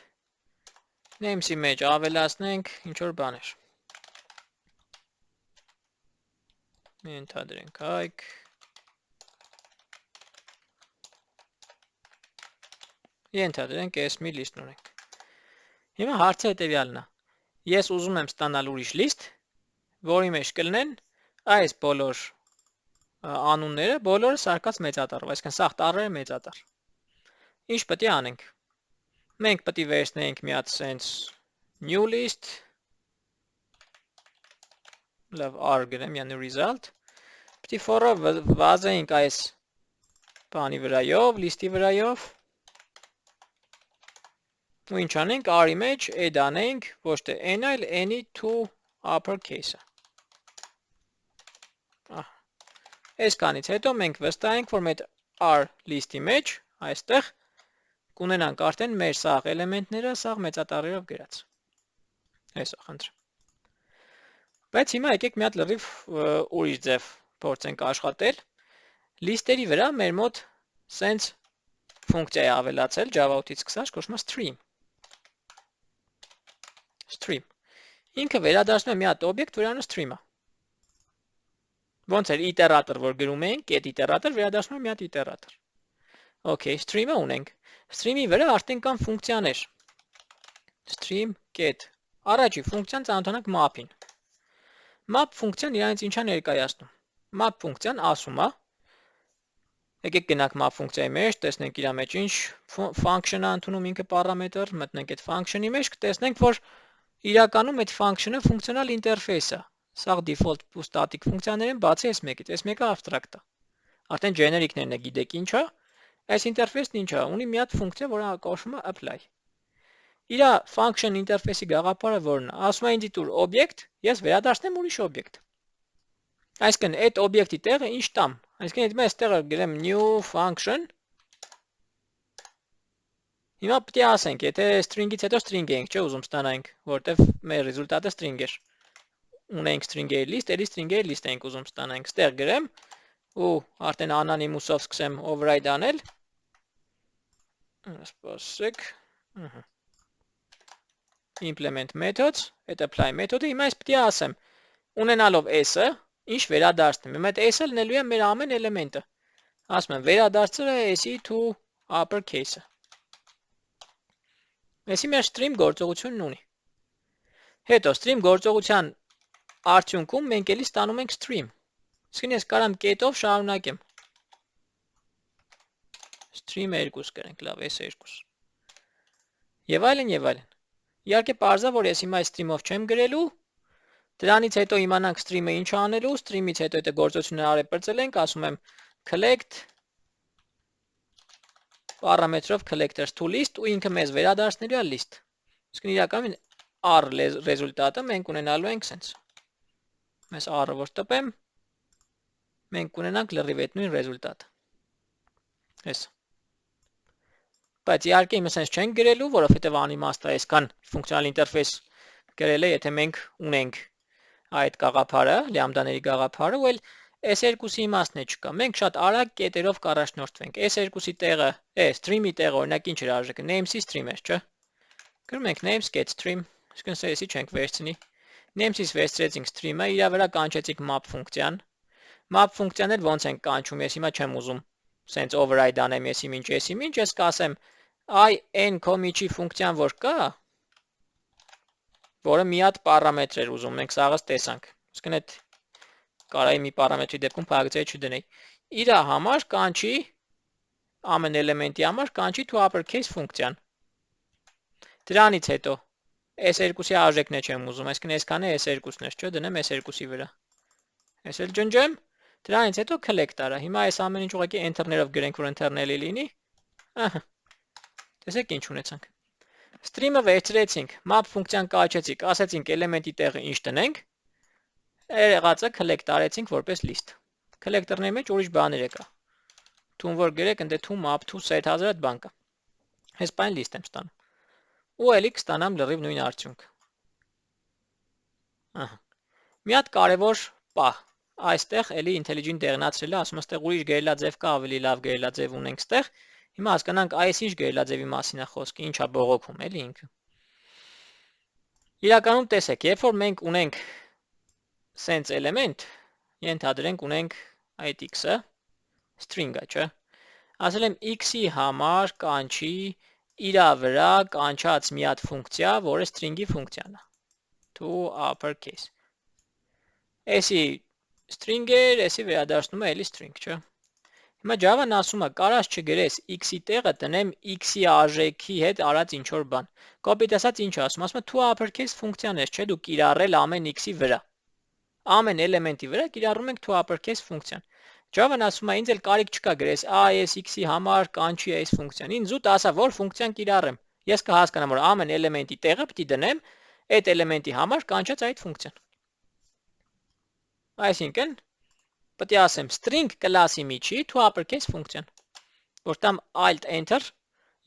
names-ի մեջ ավելացնենք ինչ որ բաներ ենթադրենք այք ենթադրենք այս մի list ունենք հիմա հարցը հետևյալն է ես ուզում եմ ստանալ ուրիշ list որի մեջ կլինեն այս բոլոր անունները բոլորը սարկած մեծատառով այսինքն սաղ տառերը մեծատառ ինչ պետք է անենք մենք պետք է վերցնենք մի հատ sense new list լավ r գրեմ yəni result պետք է for-ը վազենք այս բանի վրայով list-ի վրայով ու ինչ անենք r-ի մեջ add անենք ոչ թե n այլ any to uppercase-ը այսքանից հետո մենք վստահենք որ մեր r list-ի մեջ այստեղ կունենանք արդեն մեր սաղ էլեմենտները սաղ մեծատառերով գրած այսա խնդրեմ բայց հիմա եկեք մի հատ լրիվ ուրիշ ձև փորձենք աշխատել list-երի վրա մեր մոտ sense ֆունկցիա է ավելացել Java 8-ից սկսած կոչվում է stream stream ինքը վերադարձնում է մի հատ օբյեկտ որի անունը stream է ոնց էր իտերատոր որ գրում ենք այդ իտերատոր վերադարձնում է մի հատ իտերատոր okay stream-ը ունենք stream-ի վրա արդեն կան ֆունկցիաներ stream get առաջի ֆունկցիան ծանոթանանք map-ին map ֆունկցիան իրանից ինչա ներկայացնում map ֆունկցիան ասում է եկեք գնանք map ֆունկցիայի մեջ տեսնենք իր մեջ ինչ function-ը ընդունում ինքը պարամետր մտնենք այդ function-ի մեջ կտեսնենք որ իրականում այդ function-ը ֆունկցիոնալ ինտերֆեյս է սա default ու static ֆունկցիաներ են բացի այս մեկից այս մեկը abstract է արդեն generic-ներն է գիտեք ինչ է այս ինտերֆեյսն ինչ է ունի մի հատ ֆունկցիա որը կոչվում է apply իր function ինտերֆեյսի գաղափարը որն է ասում է ինձ տուր օբյեկտ ես վերադարձնեմ ուրիշ օբյեկտ այսինքն այդ օբյեկտի տեղը ինչ տամ այսինքն եթե ես տեղը գրեմ new function հիմա պետք է ասենք եթե string-ից հետո string ենք չէ ուզում ստանանք որտեվ մեր ռեզուլտատը string էր ունենք string-երի list էլի string-երի list ենք ուզում ստանանք ստեղ գրեմ ու արդեն anonymous-ով սկսեմ override անել սպասեք implement methods այդ apply մեթոդը հիմա ես պետք է ասեմ ունենալով s-ը ինչ վերադարձնեմ հիմա այդ s-ը լինելու է մեր ամեն էլեմենտը ասում եմ վերադարձրը s-ի to uppercase-ը Այսի մեր stream գործողությունն ունի հետո stream գործողության արդյունքում մենք էլի ստանում ենք stream իսկին ես կարամ get-ով շարունակեմ stream 2 կրենք լավ s2 եւ այլն իհարկե parza որ ես հիմա stream-ով չեմ գրելու դրանից հետո իմանանք stream-ը ինչ անելու stream-ից հետո այդ գործողությունները արեպրծել ենք ասում եմ collect պարամետրով collectors to list ու ինքը մեզ վերադարձնելու է list իսկին իրականում r ռեզուլտատը մենք ունենալու ենք sense մեզ r-ը որ տպեմ մենք կունենանք լրիվ այդ նույն ռեզուլտատը։ Հեսա։ Բայց իհարկե իմը sense չենք գրելու, որովհետև անիմաստ է այսքան ֆունկցիոնալ ինտերֆեյս գրել է, եթե մենք ունենք այդ գաղափարը, լյամդաների գաղափարը, ու S2-ի իմաստն է չկա։ Մենք շատ արագ կետերով կառաջնորդվենք։ S2-ի տեղը, stream-ի տեղը օրինակ ինչ էր արժեքը, names-ի stream էր, չէ՞։ Գրում ենք names get stream, այսինքն սա չենք վերցնի։ Names-ից վերցրեցինք stream-ը, իր վրա կանչեցինք map ֆունկցիան։ Map ֆունկցիան էլ ոնց ենք կանչում, ես հիմա չեմ ուզում sense override անեմ եսիմինչ, ես կասեմ I n comma-ի ֆունկցիան որ կա, որը մի հատ պարամետր էր ուզում, մենք սաղս տեսանք։ Իսկն այդ կարայի մի պարամետրի դեպքում փակցեի չդնեի։ Իրա համար կանչի ամեն էլեմենտի համար կանչի to uppercase ֆունկցիան։ Դրանից հետո S2-ի արժեքն է չեմ ուզում, այսինքն այսքանը S2-ն է, չէ՞, դնեմ S2-ի վրա։ Ես էլ ջնջեմ, դրանից հետո collect արա։ Հիմա այս ամեն ինչ ուղղակի enter-ներով գրենք, որ enter-ելի լինի։ Ահա։ Տեսեք ինչ ունեցանք։ Stream-ը վերցրեցինք, map ֆունկցիան կաչեցինք, ասացինք էլեմենտի տեղը ինչ տնենք, եղածը collect արեցինք որպես list։ Collector-ների մեջ ուրիշ բաներ կա։ Թուն որ գրեք, ընդ to map to set հազարդ բան կա։ Հես բան list եմ ստանում։ Ու էլի կստանամ լրիվ նույն արդյունք։ Ահա։ Մի հատ կարևոր պահ։ Այստեղ էլի intelligent դեղնացրել է, ասում ստեղ ուրիշ գերլաձև կա, ավելի լավ գերլաձև ունենք ստեղ։ Հիմա հասկանանք այս ինչ գերլաձևի մասին է խոսքը, ինչա բողոքում էլի ինքը։ Իրականում տեսեք, երբ որ մենք ունենք sense element, ենթադրենք ունենք այդ x-ը, string-ը, չէ։ Ասել եմ x-ի համար կանչի իրա վրա կանչած մի հատ ֆունկցիա, որը string-ի ֆունկցիան է։ To uppercase։ Էսի string էր, էսի վերադարձնում է էլի string, չէ։ Հիմա Java-ն ասում է, կարաս չգրես x-ի տեղը տնեմ x-ի արժեքի հետ արած ինչ որ բան։ Կոպիտ ասած ինչ ասում, ասում է to uppercase ֆունկցիան է, չէ, դու կիրառել ամեն x-ի վրա։ Ամեն էլեմենտի վրա կիրառում ենք to uppercase ֆունկցիան։ Java-ն ասում է, ինձ էլ կարիք չկա գրես այս x-ի համար կանչի այս ֆունկցիան։ Ինձ զուտ ասա, որ ֆունկցիան կիրառեմ։ Ես կհասկանամ, որ ամեն էլեմենտի տեղը պիտի դնեմ այդ էլեմենտի համար կանչած այդ ֆունկցիան։ Այսինքն պետք է ասեմ string class-ի միջի to uppercase ֆունկցիան, որ տամ alt enter,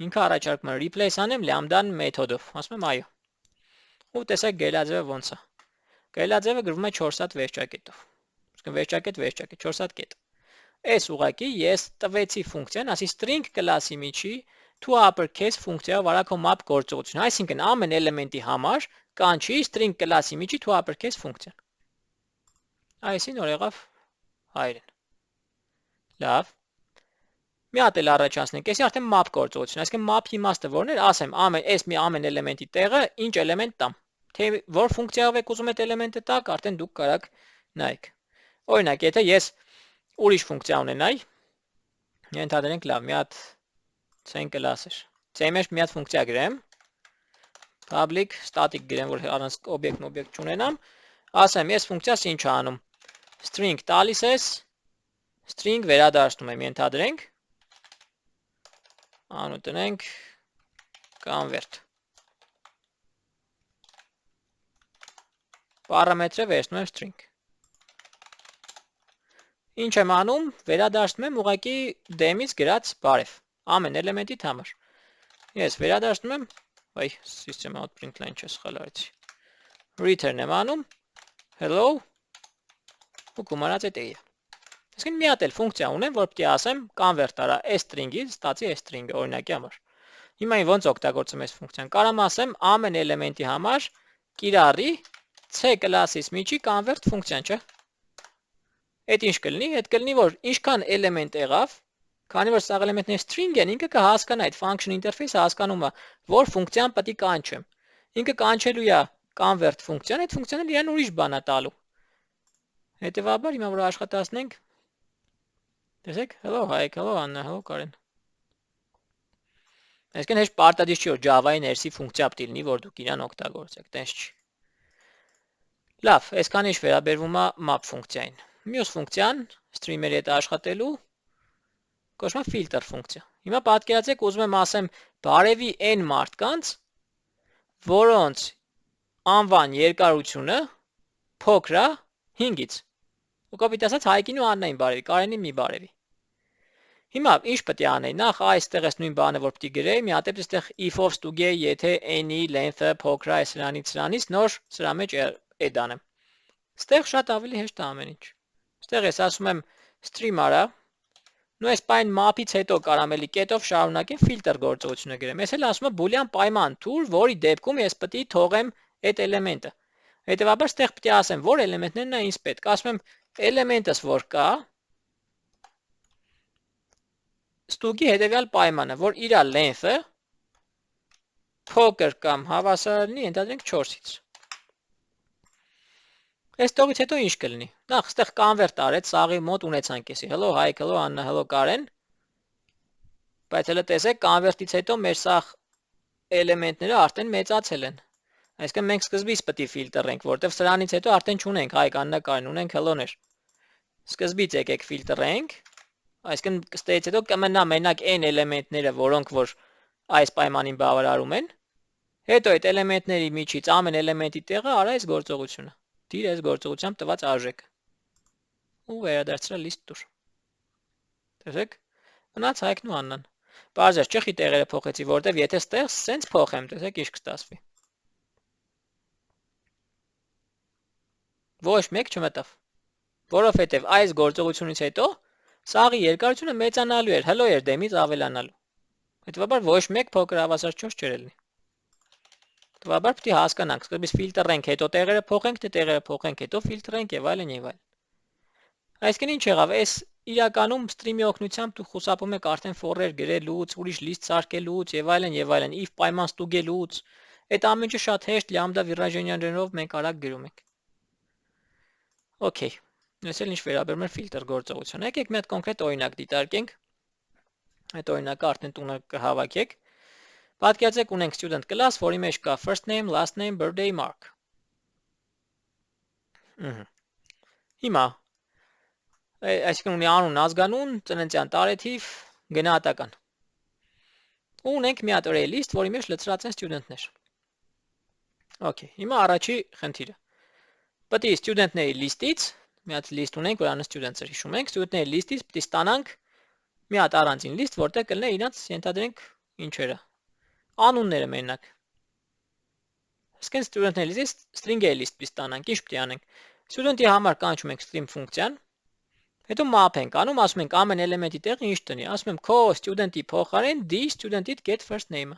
ինքը առաջարկում է replace անեմ lambda-ն մեթոդով, ասում եմ այո։ Ու տեսեք գերլաձևը ոնց է։ Գերլաձևը գրվում է 4 հատ վերջակետով։ Իսկն վերջակետ, 4 հատ կետ։ Այս ուղղակի ես տվեցի ֆունկցիան, ասի string class-ի միջի to uppercase ֆունկցիայով արա քո map գործողություն, այսինքն ամեն էլեմենտի համար կանչի string class-ի միջի to uppercase ֆունկցիան։ Այսին որ եղավ հայրեն։ Լավ։ Մի հատ էլ առաջացնենք, էսի արդեն map գործողություն, այսինքն map իմաստը որն էր, ասեմ ամեն էլեմենտի տեղը ինչ էլեմենտ տամ։ Թե որ ֆունկցիայով եք ուզում այդ էլեմենտը տակ, արդեն դուք կարաք նայեք։ Օրինակ, եթե ես ուրիշ ֆունկցիա ունենայի, ենթադրենք լավ, մի հատ ցեն կլաս էր։ C-ի մեջ մի հատ ֆունկցիա գրեմ, public static գրեմ, որ առանց օբյեկտ չունենամ, ասեմ, ես ֆունկցիաս ինչ անում։ String տալիս ես, string վերադարձնում եմ, ենթադրենք, անու տնենք convert։ Պարամետրը վերցնում եմ string։ Ինչ եմ անում, վերադարձնում եմ ուղղակի դեմից գրած բարև, ամեն էլեմենտի համար։ Ես վերադարձնում եմ, այ, system out print line չես սխալ արեցի։ Return եմ անում, hello, ու կումանած այդ էի։ Այսինքն մի հատ էլ ֆունկցիա ունեմ, որ պետք է ասեմ convert արա այս string-ից, ստացի այս string-ը օրինակի համար։ Հիմա ոնց օգտագործեմ այս ֆունկցիան։ Կարամ ասեմ ամեն էլեմենտի համար կիրառի C class-ից միջի convert ֆունկցիան, չէ՞։ Այդ ինչ կլինի, այդ կլինի, որ ինչքան էլեմենտ եղավ, քանի որ սա էլեմենտներ string են, ինքը կհասկանա այդ function interface-ը հասկանում է, որ ֆունկցիան պետք է կանչեմ։ Ինքը կանչելու է convert ֆունկցիան, այդ ֆունկցիան էլ իրան ուրիշ բան է տալու։ Հետևաբար հիմա որ աշխատացնենք, տեսեք, hello Հայկ, hello Աննա, hello Կարեն։ Այսինքն հեշտ պարտադիր չի, որ Java-ի ներսի ֆունկցիա պետք է լինի, որ դուք իրան օգտագործեք, տենց չի։ Լավ, այսքան ինչ վերաբերվում է map ֆունկցիային։ Մյուս ֆունկցիան streamer-ի հետ աշխատելու կոչվում է filter ֆունկցիա։ Հիմա պատկերացրեք, ուզում եմ ասեմ բարևի n մարդկանց, որոնց անվան երկարությունը փոքր է 5-ից։ Ու կոպիտ ասած Հայկին ու Աննային բարևի, Կարենին մի բարևի։ Հիմա ինչ պետք է անեի։ Նախ այստեղ էս նույն բանը որ պետք է գրեի, մի հատ էստեղ if-ով ստուգեի, եթե n-ի length-ը փոքր է սրանից, նոր սրա մեջ add անեմ։ Ստեղ շատ ավելի հեշտ է ամեն ինչ։ Ստեղ ես ասում եմ stream արա, նու այս պայն map-ից հետո կարամ էլի կետով շարունակեմ filter գործողությունը գրեմ։ Ես էլ ասում եմ boolean պայման tool, որի դեպքում ես պետք է թողեմ այդ էլեմենտը։ Հետևաբար ստեղ պետք է ասեմ, որ էլեմենտներն են ինձ պետք։ Ասում եմ էլեմենտս որ կա, ստուգի հետևյալ պայմանը, որ իր length-ը փոքր կամ հավասար լինի, ենթադրենք 4-ից։ Այս տողից հետո ինչ կլինի։ Նախ ստեղ convert արեց, սաղի մոտ ունեցանք էսի։ Hello Հայկ, hello Աննա, hello Կարեն։ Բայց հələ տեսեք, convert-ից հետո մեր սաղ էլեմենտները արդեն մեծացել են։ Այսինքն մենք սկզբից պետք է ֆիլտրենք, որտեվ սրանից հետո արդեն չունենք Հայկ, Աննա, Կարեն, ունենք hello-ներ։ Սկզբից եկեք ֆիլտրենք։ Այսինքն ստեից հետո կմնա մենակ n էլեմենտները, որոնք որ այս պայմանին բավարարում են։ Հետո այդ էլեմենտների միջից ամեն էլեմենտի տեղը արա այս գործողությունը։ Դիր այս գործողությամբ տված արժեքը։ Ու վերադարձրա list տուր։ Տեսեք։ Մնաց Հայկն ու Աննան։ Բարձր չխի տեղերը փոխեցի, որտեվ եթե ստեղ սենց փոխեմ, տեսեք ինչ կստացվի։ Ոչ մեկ չմտավ։ Որովհետև այս գործողությունից հետո սաղի երկարությունը մեծանալու էր, հլո էր դեմից ավելանալու։ Հետևաբար ոչ մեկ փոքր հավասար 4 չէր լինի։ Հետևաբար պետք է հասկանանք, սկզբից ֆիլտրենք, հետո տեղերը փոխենք, թե տեղերը փոխենք, հետո ֆիլտրենք եւ այլն եւ այլն։ Այսինքն ինչ եղավ, այս իրականում stream-ի օգնությամբ դու խուսափում եք արդեն for-եր գրելուց, ուրիշ list սարքելուց եւ այլն, if պայման ստուգելուց։ Այդ ամեն ինչը շատ հեշտ լամբդա վիրաժենյաներով մենք արագ գրում ենք։ Okay, ես էլ ինչ վերաբերում է ֆիլտր գործողությունը։ Եկեք մի հատ կոնկրետ օրինակ դիտարկենք։ Այդ օրինակը արդեն տունը կհավաքեք։ Պատկերացեք ունենք student class, որի մեջ կա first name, last name, birthday, mark։ Հիմա այսինքն ունի անուն, ազգանուն, ծննդյան տարեթիվ, գնահատական։ Ու ունենք մի հատ array list, որի մեջ լցրած են student-ներ։ Okay, հիմա առաջի խնդիրը։ Պետք է student-ների list-ից մի հատ list ունենք, որ անը students-ը հիշում ենք, student-ների list-ից պետք է ստանանք մի հատ առանձին list, որտեղ կլինի իրանց ենթադրենք ինչերը։ Անունները մենակ։ Այսինքն student-ների list-ից string-երի list պետք է ստանանք, ինչ պետք է անենք։ Student-ի համար կանչում ենք stream ֆունկցիան, հետո map ենք անում, ասում ենք ամեն էլեմենտի տեղը ինչ տնի, ասում եմ co student-ի փոխարեն d student-ի get first name-ը։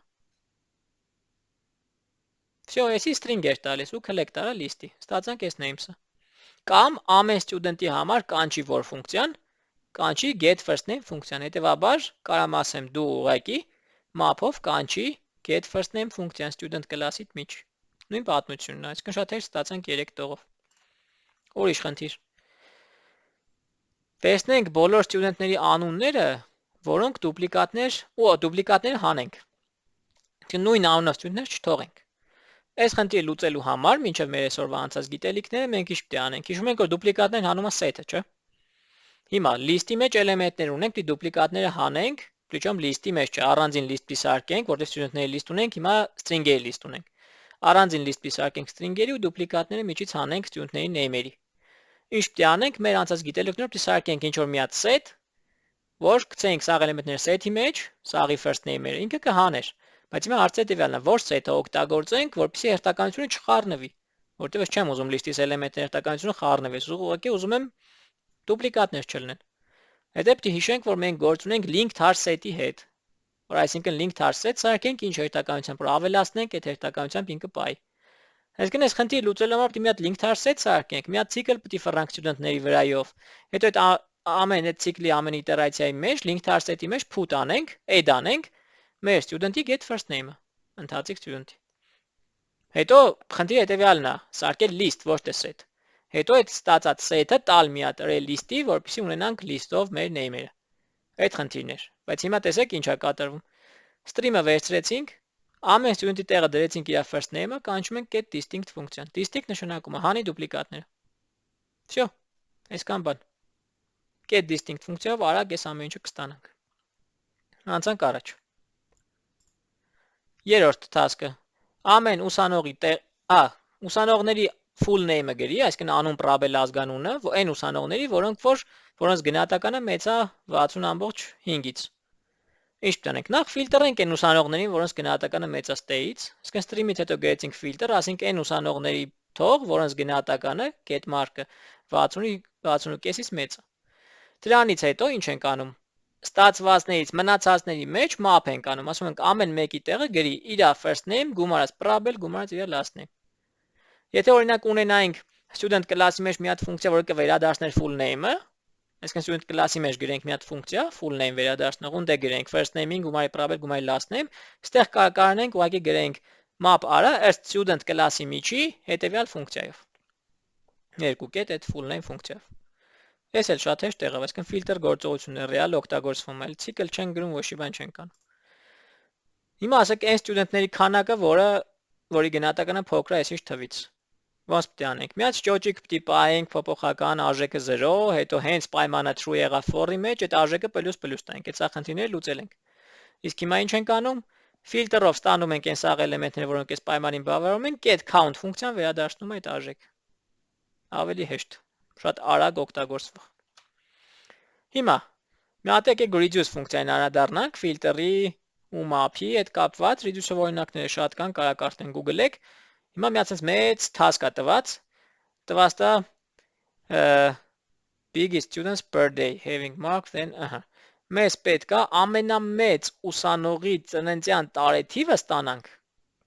Всё, էսի string էր տալիս ու collect արա list-ի, ստացանք այս names-ը։ Կամ ամեն student-ի համար կանչի որ ֆունկցիան, կանչի get first name ֆունկցիան, հետևաբար կարամ ասեմ դու ուղղակի map-ով կանչի get first name ֆունկցիան student class-ից միջ։ Նույն պատմությունն է, այսինքն շատ հեշտ ստացանք 3 տողով։ Ուրիշ խնդիր։ Տեսնենք բոլոր student-ների անունները, որոնք դուպլիկատները հանենք։ Նույն անունով student-ներ չթողենք։ Այս խնդիրը լուծելու համար, մինչև մեր այսօրվա անցած գիտելիքները, մենք ինչ պետք է անենք։ Հիշում ենք, որ դուպլիկատներ հանումը set-ը, չէ՞։ Հիմա list-ի մեջ էլեմենտներ ունենք, դի դուպլիկատները հանենք, причем list-ի մեջ չէ, առանձին list պիսարկենք, որտեղ student-ների list ունենք, հիմա string-երի list ունենք։ Առանձին list պիսարկենք string-երի ու դուպլիկատները միջից հանենք student-ների name-երի։ Ինչ պետք է անենք, մեր անցած գիտելիքներով պիսարկենք ինչ-որ մի հատ set, որ գցենք սաղ էլեմենտները set-ի մեջ, սաղի first name-երը, ինքը կհաներ։ Բայց հիմա հարցը հետևյալն է, որ set-ը օգտագործենք, որպեսզի հերթականությունը չխառնվի, որտեղ ես չեմ ուզում list-ից էլեմենտների հերթականությունը խառնվի, ուղղակի ուզում եմ դուպլիկատներ չլինեն։ Հետո պետք է հիշենք, որ մենք գործ ունենք linked har set-ի հետ, որ այսինքն linked har set սարքենք ինչ հերթականությամբ, որ ավելացնենք այդ հերթականությամբ ինքը պայ։ Այսինքն այս խնդիրը լուծելու համար պետք է մի հատ linked har set սարքենք, մի հատ ցիկլ պետք է ֆրանք ստուդենտների վրայով։ Հետո այդ ամեն այդ ցիկլի ամեն իտերացիայի մեջ linked har set-ի մեջ put անենք, add անենք մեր student-ի get first name-ը, ընթացիկ student-ի։ Հետո խնդիրը հետևյալն է, սարքել list, ոչ թե set։ Հետո այդ ստացած set-ը տալ մի հատ array list-ի, որպեսզի ունենանք list-ով մեր name-երը։ Այդ խնդիրն էր, բայց հիմա տեսեք ինչ է կատարվում։ Stream-ը վերցրեցինք, ամեն student-ի տեղը դրեցինք իր first name-ը, կանչում ենք get distinct ֆունկցիան։ Distinct նշանակում է հանի դուպլիկատները։ Всё, այսքան բան։ Get distinct ֆունկցիայով արագ այս ամեն ինչը կստանանք։ Անցանք առաջ։ Երրորդ task-ը ամեն ուսանողի ուսանողների full name-ը գրի, այսինքն անուն պրաբել ազգանունը, այն ուսանողների, որոնց գնահատականը մեծ է 60.5-ից։ Ինչ տանենք, նախ ֆիլտրենք այն ուսանողներին, որոնց գնահատականը մեծ է ստեից, այսինքն stream-ից հետո գրեցինք ֆիլտր, ասենք այն ուսանողների թող, որոնց գնահատականը get mark-ը 60-60.5-ից մեծ է։ Դրանից հետո ինչ ենք անում։ Ստացվածներից մնացածների մեջ map ենք անում, ասում ենք ամեն մեկի տեղը գրի իր first name գումարած probable գումարած իր last name։ Եթե օրինակ ունենայինք student class-ի մեջ մի հատ ֆունկցիա, որը կվերադառներ full name-ը, այսինքն student class-ի մեջ գրենք մի հատ ֆունկցիա full name վերադառնող, ունդե գրենք first name-ին գումարի probable գումարի last name, այստեղ կարողանանք ուղղակի գրենք map արա ըստ student class-ի միջի հետևյալ ֆունկցիայով։ Երկու կետ այդ full name ֆունկցիայով։ Ես էլ շատ հեշտ եղավ, այսինքն ֆիլտր գործողությունն ռեալ օգտագործվում է, ցիկլ չեն գրում, ոչ մի բան չեն կանում։ Հիմա ասեք այն ստուդենտների քանակը, որի գնահատականը փոքր է այսինչ թվից։ Ոնց պետք է անենք։ Մի հատ ճոճիկ պետք է պահենք փոփոխական արժեքը 0, հետո հենց պայմանը true եղավ for-ի մեջ, այդ արժեքը ++ տանք, այդ սա խնդիրները լուծել ենք։ Իսկ հիմա ինչ ենք անում։ Ֆիլտրով ստանում ենք այն սաղ էլեմենտները, որոնք այս պայմանին բավարարում են, get count ֆունկցիան վերադառնում է այդ արժեքը։ Ավելի հեշտ, շատ արագ օգտագործվող։ Հիմա մի հատ եկեք reduce ֆունկցիային անդրադառնանք ֆիլտրի ու map-ի հետ կապված reduce-ով օրինակները շատ կան, կարա կարդեն Google-եք։ Հիմա մի հատ մեծ task-ա տված biggest students per day having mark then մեզ պետք է ամենամեծ ուսանողի ծննդյան տարեթիվը ստանանք,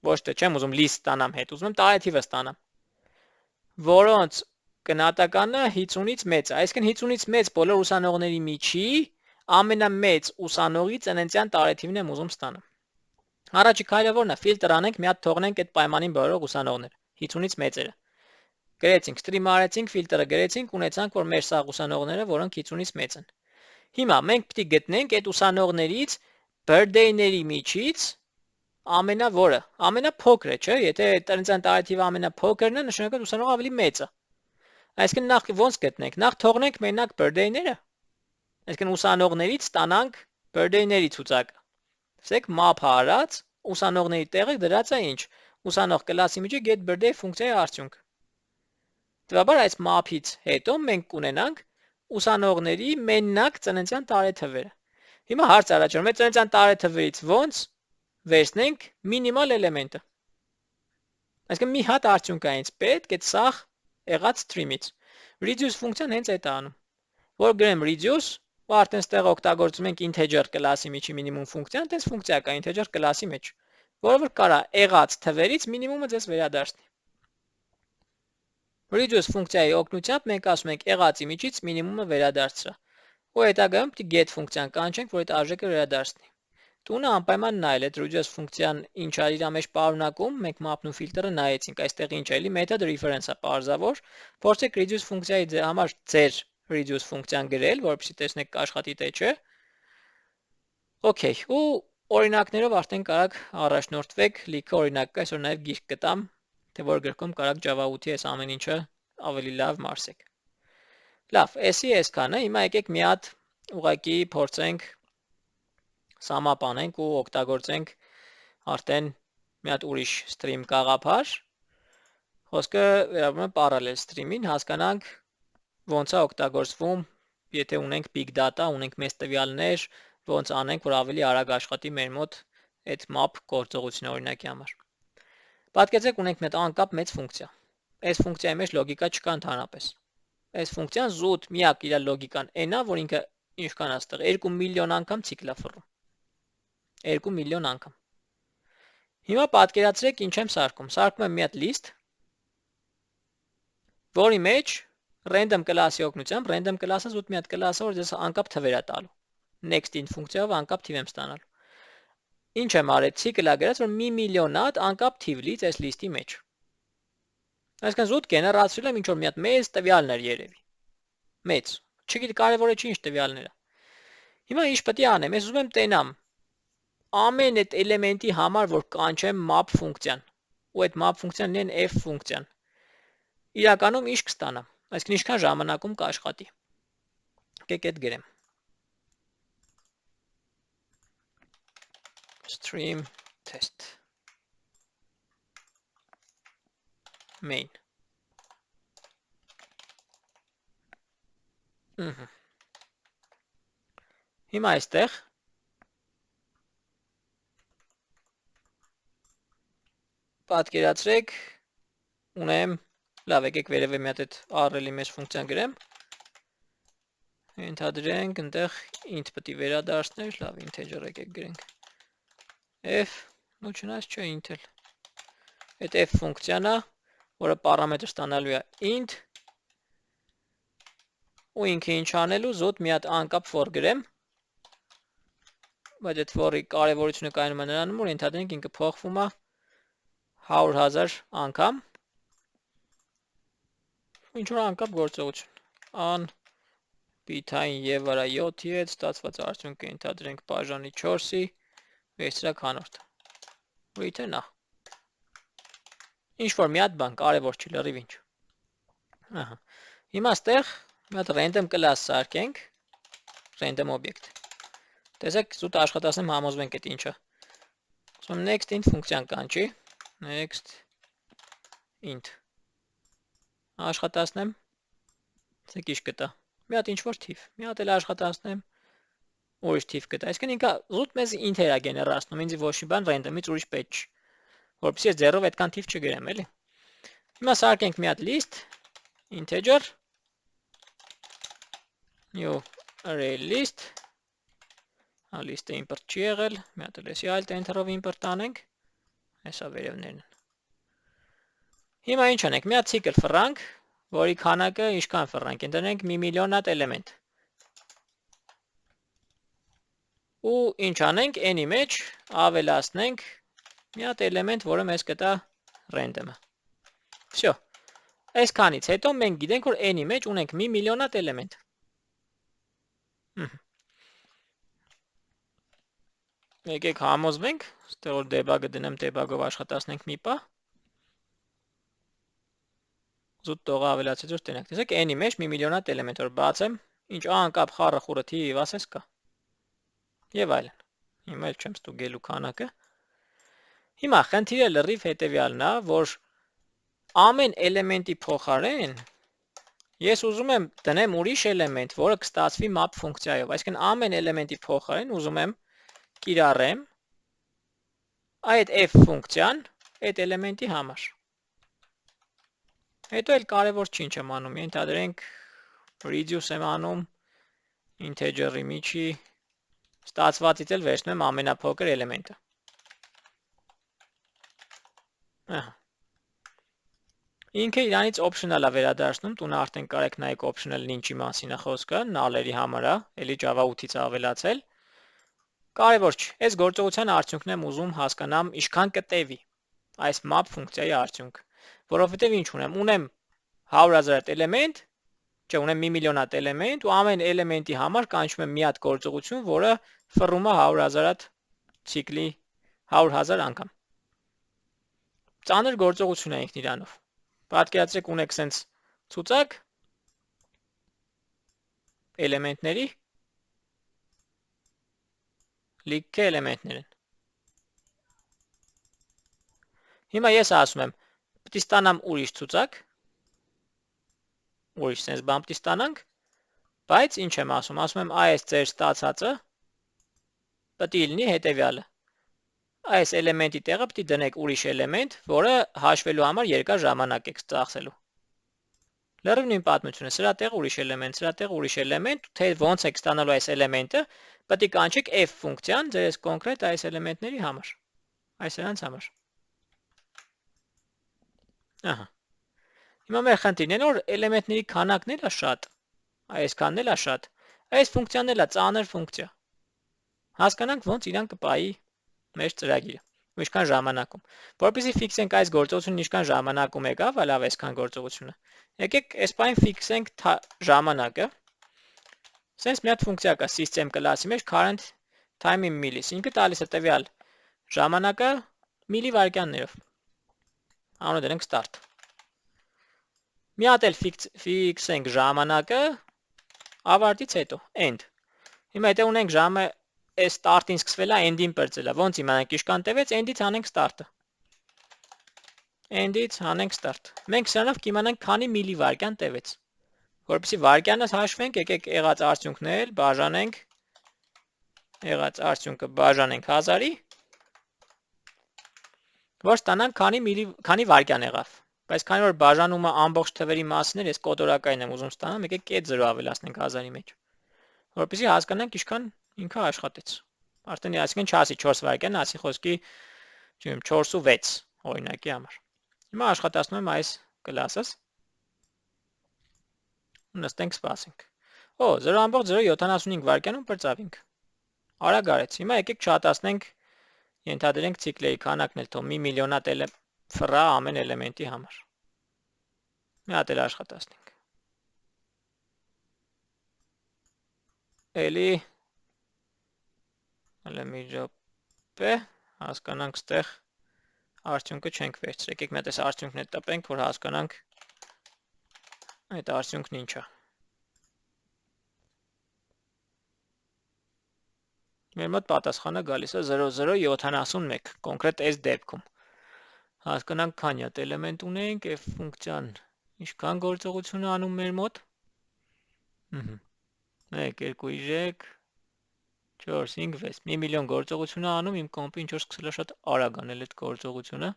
ոչ թե չեմ ուզում list ստանամ հետ, ուզում եմ տարեթիվը ստանամ, որոնց գնահատականը 50-ից մեծ է, այսինքն 50-ից մեծ բոլոր ուսանողների միջի ամենամեծ ուսանողի ծննդյան տարեթիվն եմ ուզում ստանամ։ Առաջի քայլը որն է, ֆիլտր անենք, մի հատ թողնենք այդ պայմանին բավարարող ուսանողները, 50-ից մեծերը։ Գրեցինք, stream արեցինք, ֆիլտրը գրեցինք, ունեցանք, որ մեր սաղ ուսանողները, որոնք 50-ից մեծ են։ Հիմա մենք պետք է գտնենք այդ ուսանողներից birthday-ների միջից ամենափոքրը, չէ՞, եթե ծննդյան տարեթիվը ամենափոքրն է, նշանակում է ուսանողը ավելի մեծ է։ Այսինքն նախ ոնց գտնենք, նախ թողնենք մենակ birthday-ները, այսինքն ուսանողներից ստանանք birthday-ների ցուցակը։ Ասեք map արած, ուսանողների տեղը դրած է ինչ, ուսանող կլասի միջի get birthday ֆունկցիայի արդյունքը։ Դեպաբար այս map-ից հետո մենք կունենանք ուսանողների մենակ ծննդյան տարեթվերը։ Հիմա հարց առաջանում է ծննդյան տարեթվերից ոնց վերցնենք մինիմալ էլեմենտը։ Այսինքն մի հատ արդյունք է ինձ պետք այդ սաղ եղած stream-ից։ Reduce ֆունկցիան հենց այդ է անում։ Որ գրեմ reduce, ու արդեն ստեղ օգտագործում ենք integer կլասի միջի մինիմում ֆունկցիան, տես ֆունկցիա կա integer կլասի մեջ, որը որ կարա եղած թվերից մինիմումը ձեզ վերադարձնի։ Reduce ֆունկցիայի օգնությամբ մենք ասում ենք եղածի միջից մինիմումը վերադարձրա։ Ու հետագայում պետք է get ֆունկցիան կանչենք, որ այդ արժեքը վերադարձնի։ Տունը անպայման նայել այդ reduce ֆունկցիան ինչ է իր մեջ պարունակում, մենք map-ն ու ֆիլտրը նայեցինք, այստեղ ինչ է էլի method reference-ը պարզավոր, փորձեք reduce ֆունկցիայի համար ձեր reduce ֆունկցիան գրել, որպեսզի տեսնեք կաշխատի թե չէ։ Okay, ու օրինակներով արդեն կարաք առաջնորդվեք, լիքը օրինակ կա, այսօր նաև գիրք կտամ, թե որ գրքում կարաք Java 8-ի այս ամեն ինչը ավելի լավ մարսեք։ Լավ, էսի այսքանը, հիմա եկեք մի հատ ուղղակի փորձենք sum-up անենք ու օգտագործենք արդեն մի հատ ուրիշ stream կաղապար։ Խոսքը վերաբերում է parallel stream-ին, հասկանանք ոնց է օգտագործվում, եթե ունենք big data, ունենք մեծ տվյալներ, ոնց անենք, որ ավելի արագ աշխատի մեր մոտ այդ map գործողությունը օրինակի համար։ Պատկերացրեք ունենք մի հատ անկապ մեծ ֆունկցիա։ Այս ֆունկցիայի մեջ լոգիկա չկա ընդհանրապես։ Այս ֆունկցիան զուտ միակ իր լոգիկան այն է, որ ինքը ինչքան է ստեղ 2 միլիոն անգամ ցիկլ է ֆռում։ 2 միլիոն անգամ։ Հիմա պատկերացրեք ինչ եմ սարքում։ Սարքում եմ մի հատ list, որի մեջ random class-ի օգնությամբ random class-ը զուտ մի հատ class է, որ ձեզ անկապ թվեր է տալու։ Next-int ֆունկցիայով անկապ թիվ եմ ստանալու։ Ինչ եմ արել, ցիկլը գրած, որ 1 միլիոն հատ անկապ թիվ լից այս list-ի մեջ։ Այսինքն զուտ գեներացրել եմ ինչ որ մի հատ մեծ տվյալներ երևի։ Մեծ։ Չգիտի կարևորը չի ինչ տվյալները։ Հիմա ինչ պետք է անեմ, ես ուզում եմ տենամ ամեն այդ էլեմենտի համար, որ կանչեմ map ֆունկցիան, ու այդ map ֆունկցիան լինեն f ֆունկցիան, իրականում ինչ կստանամ, այսինքն ինչքան ժամանակում կաշխատի։ Եկեք այդ գրեմ։ Stream test main։ Հիմա այստեղ պատկերացրեք ունեմ լավ եկեք վերևը մի հատ այդ RL-ի մեջ ֆունկցիան գրեմ ենթադրենք այնտեղ int պետք է վերադարձներ լավ integer եկեք գրենք f նո չնայած չէ int էլ այդ f ֆունկցիան է որը պարամետր ստանալու է int ու ինքը ինչ անելու զոտ մի հատ անկապ for գրեմ բայց այդ for-ի կարևորությունը կայանում է նրանում որ ենթադրենք ինքը փոխվում է 100,000 անգամ ինչ որ անկապ գործողություն an բիթային եւ վրա 7-ի հետ ստացված արդյունքը ենթադրենք բաժանի 4-ի 6 քանորդ return է ինչ որ մի հատ բան կարևոր չի լրիվ ինչ ահա հիմա ստեղ մի հատ random class սարքենք random object տեսեք զուտ աշխատացնեմ համոզվենք այդ ինչը ասում next int ֆունկցիան կանչի next int աշխատացնեմ ցեք ինչ կտա մի հատ ինչ որ թիվ մի հատ էլ աշխատացնեմ ուրիշ թիվ կտա այսինքն ինքը զուտ մեզ int-եր է գեներացնում ինձ ոչ մի բան random-ից ուրիշ պետք չի որովհետեւ ես ձեռով այդքան թիվ չգրեմ էլի հիմա սարքենք մի հատ list integer new array list list-ը import չի եղել մի հատ էլ էսի alt enter-ով import անենք հեսա վերևներն հիմա ինչ անենք մի հատ ցիկլ ֆրանկ որի քանակը ինչքան ֆրանկ ընդդնենք 1 միլիոն հատ էլեմենտ ու ինչ անենք n-ի մեջ ավելացնենք մի հատ էլեմենտ որը մեզ կտա random-ը всё այսքանից հետո մենք գիտենք որ n-ի մեջ ունենք 1 միլիոն հատ էլեմենտ եկեք համոզվենք այստեղ որ debug-ը դնեմ debug-ով աշխատացնենք մի պահ զուտ տողը ավելացած որ տենակ տեսեք n-ի մեջ 1 միլիոն հատ էլեմենտ որ բացեմ ինչ անկապ խառը խուրը թիվ ասես կա եւ այլն հիմա էլ չեմ ստուգելու քանակը հիմա խնդիրը լրիվ հետեւյալն է որ ամեն էլեմենտի փոխարեն ես ուզում եմ դնեմ ուրիշ էլեմենտ որը կստացվի map ֆունկցիայով այսինքն ամեն էլեմենտի փոխարեն ուզում եմ կիրառեմ այդ f ֆունկցիան այդ էլեմենտի համար հետո էլ կարևոր չի ինչ եմ անում ենթադրենք reduce եմ անում integer-ի միջի ստացվածից էլ վերցնեմ ամենափոքր էլեմենտը ահա ինքը իրանից optional-ը վերադարձնում տունը արդեն կարեք նայեք optional-ն ինչի մասին է խոսքը null-երի համար է էլի Java 8-ից ավելացել կարևոր չի այս գործողության արդյունքն եմ ուզում հասկանամ ինչքան կտևի այս map ֆունկցիայի արդյունքը որովհետև ինչ ունեմ 100,000 հատ էլեմենտ չէ ունեմ 1 միլիոն հատ էլեմենտ ու ամեն էլեմենտի համար կանչում եմ մի հատ գործողություն որը ֆռում է 100,000 հատ ցիկլի 100,000 անգամ ծանր գործողություն է ինքն իրանով պատկերացրեք ունեք sense ցուցակ էլեմենտների լիքը էլեմենտներ են հիմա ես ասում եմ պետք է ստանամ ուրիշ ցուցակ ուրիշ sense բան պետք է ստանանք բայց ինչ եմ ասում եմ այս ձեր ստացածը պետք է լինի հետեւյալը այս էլեմենտի տեղը պետք է դնեք ուրիշ էլեմենտ, որը հաշվելու համար երկար ժամանակ եք ծախսելու։ Լրիվ նույն պատմությունը, սրա տեղ ուրիշ էլեմենտ, սրա տեղ ուրիշ էլեմենտ, թե ոնց եք ստանալու այս էլեմենտը, պետք է կանչեք f ֆունկցիան ձեր կոնկրետ այս էլեմենտների համար։ Այս նրանց համար։ Ահա։ Հիմա մեր խնդիրն է, որ էլեմենտների քանակն էլ է շատ։ Այսքանն էլ է շատ։ Այս ֆունկցիան էլ է ծանր ֆունկցիա։ Հասկանանք ոնց իրան կպայի մեր ծրագիրը ու ինչքան ժամանակում որպեսզի ֆիքսենք այս գործողությունը ինչքան ժամանակում եկավ լավ այսքան գործողությունը եկեք այս բանը ֆիքսենք ժամանակը sense մի հատ ֆունկցիա կա system class-ի մեջ current time in millis ինքը տալիս է տվյալ ժամանակը միլիվայրկյաններով անունը դնենք start մի հատ էլ ֆիքսենք ժամանակը ավարտից հետո end հիմա եթե ունենք ժամը այս start-ին սկսվել է end-ին բերծել է ոնց իմանանք ինչքան տևեց end-ից հանենք start-ը end-ից հանենք start մենք սրանով կիմանանք քանի միլիվայրկյան տևեց Որպեսզի վարկյանս հաշվենք, եկեք եղած արդյունքն էլ բաժանենք, եղած արդյունքը բաժանենք 1000-ի, որ ստանանք քանի վարկյան եղավ։ Բայց քանի որ բաժանումը ամբողջ թվերի մասին էր, ես կոտորակային եմ ուզում ստանամ, եկեք կետ 0 ավելացնենք 1000-ի մեջ, որպեսզի հասկանանք ինչքան ինքը աշխատեց։ Արդեն այսինքն չասի 4 վարկյան, ասի խոսքի, չգիտեմ, 4 ու 6 օրինակի համար։ Հիմա աշխատացնում եմ այս կլասս։ Նստենք սպասենք։ 0.075 վարկյանում պրծավինք։ Արագ արեց։ Հիմա եկեք շատացնենք, ենթադրենք ցիկլերի քանակն էլ թող մի միլիոնատ ֆրա ամեն էլեմենտի համար։ Մի հատ էլ աշխատացնենք։ Էլի մի րոպե հասկանանք ստեղ արդյունքը չենք վերցրել։ Եկեք մի հատ այս արդյունքն էլ տպենք, որ հասկանանք այդ արդյունքն ինչ է։ Մեր մոտ պատասխանը գալիս է 0.071, կոնկրետ այս դեպքում։ Հասկանանք քանի հատ էլեմենտ ունենք, f ֆունկցիան ինչքան գործողություն է անում մեր մոտ։ 1, 2, 3, 4, 5, 6, 1 միլիոն գործողություն է անում, իմ կոմպը ինչ-որ սկսել է շատ արագ անել այդ գործողությունը։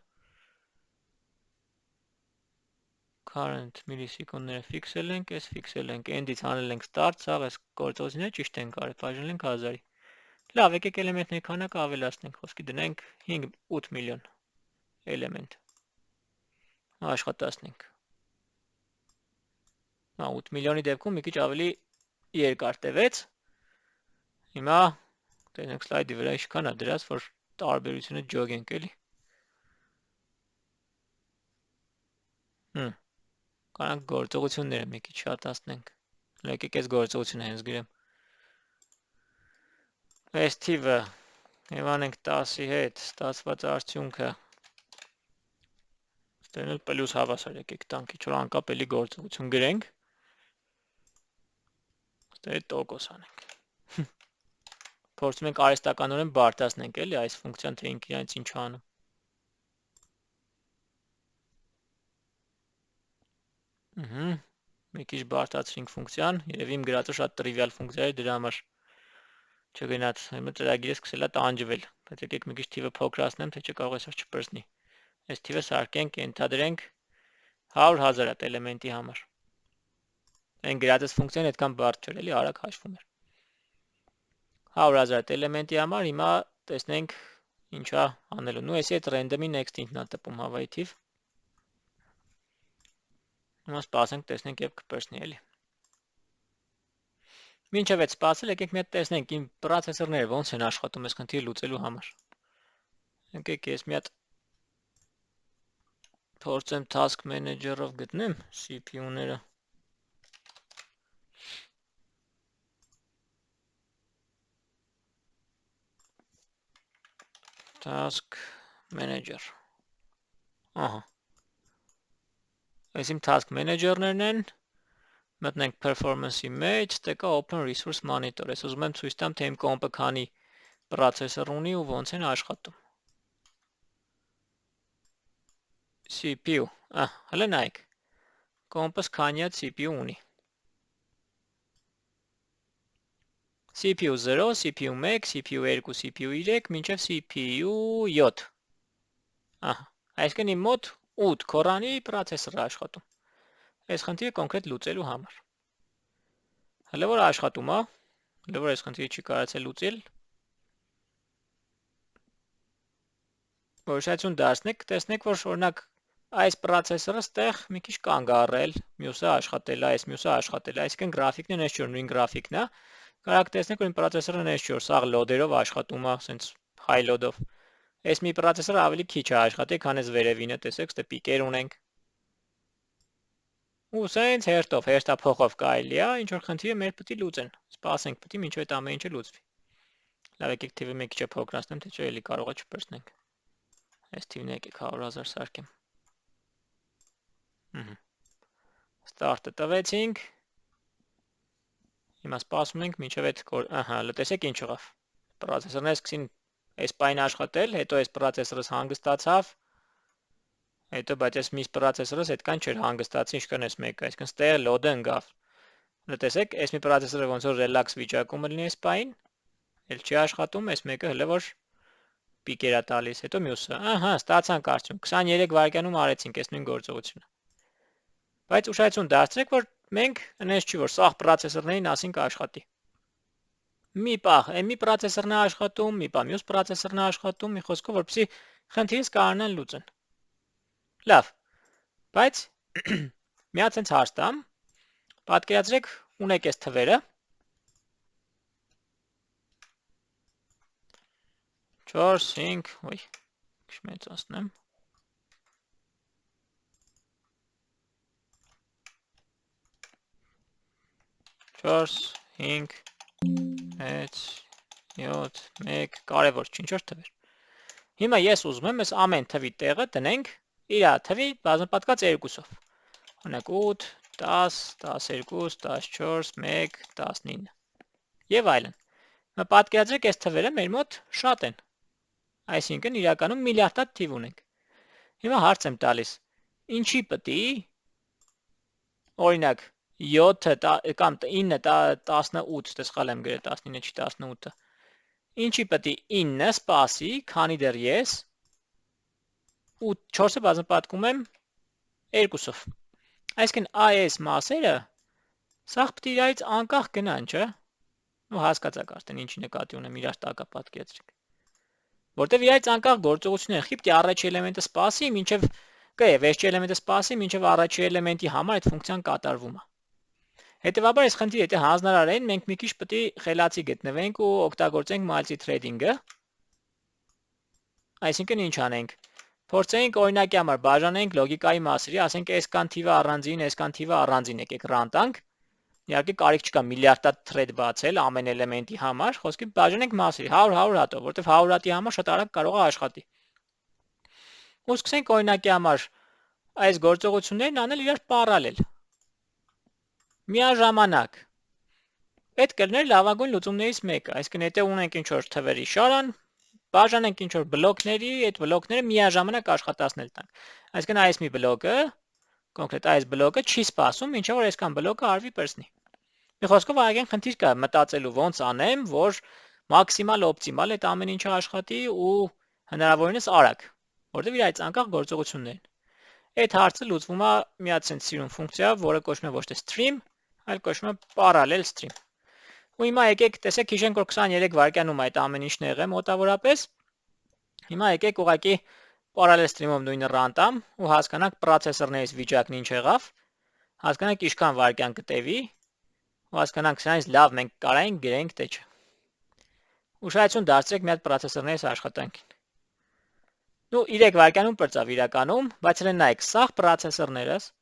Current միլիսեկունդները ֆիքսել ենք, այս ֆիքսել ենք, end-ից հանել ենք start, սաղ այս գործողությունները ճիշտ ենք արել, բաժանել ենք 1000-ի։ Լավ, եկեք էլեմենտների քանակը ավելացնենք, խոսքի դնենք 8 միլիոն էլեմենտ։ Աշխատացնենք։ 8 միլիոնի դեպքում մի քիչ ավելի երկար տևեց։ Հիմա տեսնենք սլայդի վրա ինչքան է դրած, որ տարբերությունը ջոգենք էլի։ Կանանք գործողությունները մի քիչ շատացնենք։ Եկեք այս գործողությունը հենց գրեմ։ Այս թիվը հիվանենք 10-ի հետ, ստացված արդյունքը ստերնել պլյուս հավասար, եկեք տանք ինչ-որ անկապելի գործողություն գրենք, ստերի տոկոս անենք, փորձում ենք արհեստականորեն բարդացնենք էլի այս ֆունկցիան, թե ինքը իրենց ինչ անում։ Մի քիչ բարդացրինք ֆունկցիան, երևի իմ գրածը շատ տրիվիալ ֆունկցիա էր, դրա համար չգնաց, հիմա ծրագիրը սկսել է տանջվել, բայց եկեք մի քիչ թիվը փոքրացնեմ, թե չկարող այսօր չպրծնի։ Այս թիվը սարքենք, ենթադրենք 100,000 հատ էլեմենտի համար։ Այն գրածս ֆունկցիան այդքան բարդ չէր, էլի արագ հաշվում էր։ 100,000 հատ էլեմենտի համար հիմա տեսնենք ինչա անելու։ Նու էսի այդ random-ի next-ին նա տպում հավայի թիվ։ Հիմա սպասենք, տեսնենք եւ կպրծնի էլի։ Մինչև այդ սպասել, եկեք մի հատ տեսնենք իմ պրոցեսորները ոնց են աշխատում այս խնդիրը լուծելու համար։ Եկեք ես մի հատ փորձեմ task manager-ով գտնեմ CPU-ները։ Task manager։ Ահա։ Այս իմ task manager-ներն են։ Մտնենք performance-ի մեջ, ստեկա open resource monitor։ Ես ուզում եմ ցույց տամ, թե իմ կոմպը քանի պրոցեսոր ունի ու ոնց են աշխատում։ CPU, հələ նայեք։ Կոմպս քանի հատ CPU ունի։ CPU 0, CPU 1, CPU 2, CPU 3, մինչև CPU 7։ Այսինքն իմ մոտ 8 քորանի պրոցեսոր է աշխատում։ Այս խնդիրը կոնկրետ լուծելու համար։ Հələ որ աշխատում է, հələ որ այս խնդիրը չի կարողացել լուծել։ Որոշություն դարձնեք, տեսնեք, որ օրինակ այս պրոցեսորը ստեղ մի քիչ կանգ առել, մյուսը աշխատել է, այս մյուսը աշխատել է, այսինքն գրաֆիկն է նշ նույն գրաֆիկն է։ Կարող տեսնեք, որ իմ պրոցեսորը նշ սաղ լոդերով աշխատում է, ասենց high load-ով։ Այս մի պրոցեսորը ավելի քիչ է աշխատի, քան այս վերևինը, տեսեք, ստե պիկեր ունենք։ Ու սենց հերթափոխով կարելի է, ինչ որ խնդիրը մեր պետք է լուծեն։ Սպասենք, պետք է մինչև այդ ամեն ինչը լուծվի։ Լավ, եկեք թիվը մի քիչ փոքրացնեմ, թե չէ էլի կարող է չպրծնենք։ Այս թիվն եկեք 100,000 սարքեմ։ Start-ը տվեցինք։ Հիմա սպասում ենք մինչև այդ տեսեք ինչ եղավ։ Պրոցեսորները սկսին այս պայն աշխատել, հետո այս պրոցեսորս հանգստացավ։ Հետո բայց այս մյուս պրոցեսորս այդքան չէր հանգստացի, ինչքան այս մեկը, այսինքն ստեղ լոդը ընկավ։ Տեսեք, այս մի պրոցեսորը ոնց որ relax վիճակում լինի այս պահին, էլ չի աշխատում, այս մեկը հələ որ պիկեր է տալիս, հետո մյուսը։ Ահա, ստացանք արդյունք, 23 վայրկյանում արեցինք այս նույն գործողությունը։ Բայց ուշադրություն դարձրեք, որ մենք այնպես չի, որ սաղ պրոցեսորներին ասինք աշխատի։ Մի պահ, մի պրոցեսորն է աշխատում, մի պահ մյուս պրոցեսորն է աշխատում, մի խոսքով, որպեսզի խնդիրս կարողանան լուծեն։ Լավ, բայց մի հատ sense հարց տամ, պատկերացրեք, ունեք այս թվերը 4, 5, ոյ, կշմեցացնեմ 4, 5, 6, 7, 1, կարևոր չի, ինչ-որ թվեր։ Հիմա ես ուզում եմ այս ամեն թվի տեղը տնենք իր թվի բազմապատկած 2-ով։ Օրինակ 8, 10, 12, 14, 1, 19 եւ այլն։ Հիմա պատկերացրեք այս թվերը մեր մոտ շատ են։ Այսինքն իրականում միլիարդատ թիվ ունենք։ Հիմա հարց եմ տալիս, ինչի պետք է օրինակ 7 կամ 9 18, դե սխալ եմ գրել 19 չի 18-ը։ Ինչի պետք է 9 սպասի, քանի դեռ ես 4-ը բազմապատկում եմ 2-ով։ Այսինքն այս մասերը սաղ պետք է իրարից անկախ գնան, չէ՞։ Ու հասկացաք արդեն ինչի նկատի ունեմ, իրար տակա պատկերացրեք։ Որտեվ իրարից անկախ գործողություններ խիպտի առաջի էլեմենտը սպասի, մինչև կայ վերջի էլեմենտը սպասի, մինչև առաջի էլեմենտի համար այդ ֆունկցիան կատարվում է։ Հետևաբար այս խնդիրը եթե հանձնարարեն, մենք մի քիչ պետք է խելացի գտնվենք ու օգտագործենք multi-threading-ը։ Այսինքն ինչ անենք։ Փորձենք օրինակի համար բաժանենք լոգիկայի մասերի, ասենք այսքան թիվը առանձին, այսքան թիվը առանձին եկեք run տանք։ Իհարկե կարիք չկա միլիարդատ thread բացել ամեն էլեմենտի համար, խոսքի բաժանենք մասերի 100 հատով, որտեվ 100 հատի համար շատ արագ կարող է աշխատի։ Ու սկսենք օրինակի համար այս գործողություններն անել իրար պարալել։ Միաժամանակ պետք է լիներ լավագույն լուծումներից մեկը, այսինքն եթե ունենք ինչ-որ թվերի շարան, բաժանենք ինչ-որ բլոկների, այդ բլոկները միաժամանակ աշխատացնել տանք։ Այսինքն այս մի բլոկը, կոնկրետ այս բլոկը չի սպասում, մինչև որ այսքան բլոկը արվի պրսնի։ Մի խոսքով այգեն խնդիր կա մտածելու ոնց անեմ, որ մաքսիմալ օպտիմալ այդ ամեն ինչը աշխատի ու հնարավորինս արագ, որտեղ իրայից անկախ գործողություններ են։ Այդ հարցը լուծվում է մի հատ sense սիրուն ֆունկցիա, որը կոչվում է ոչ թե stream, այլ կոչվում է parallel stream։ Ու հիմա եկեք տեսեք հիշենք, որ 23 վայրկյանում այդ ամեն ինչն եղե մոտավորապես։ Հիմա եկեք ուղղակի parallel stream-ով նույնը run տամ ու հասկանանք պրոցեսորներից վիճակն ինչ եղավ, հասկանանք ինչքան վայրկյան կտևի ու հասկանանք սրանից լավ մենք կարայինք գրենք թե չէ։ Ուշադրություն դարձրեք մի հատ պրոցեսորներից աշխատանքին։ Նու 3 վայրկյանում պրծավ իրականում, բայց հենց նայեք, սաղ պրոցեսորներս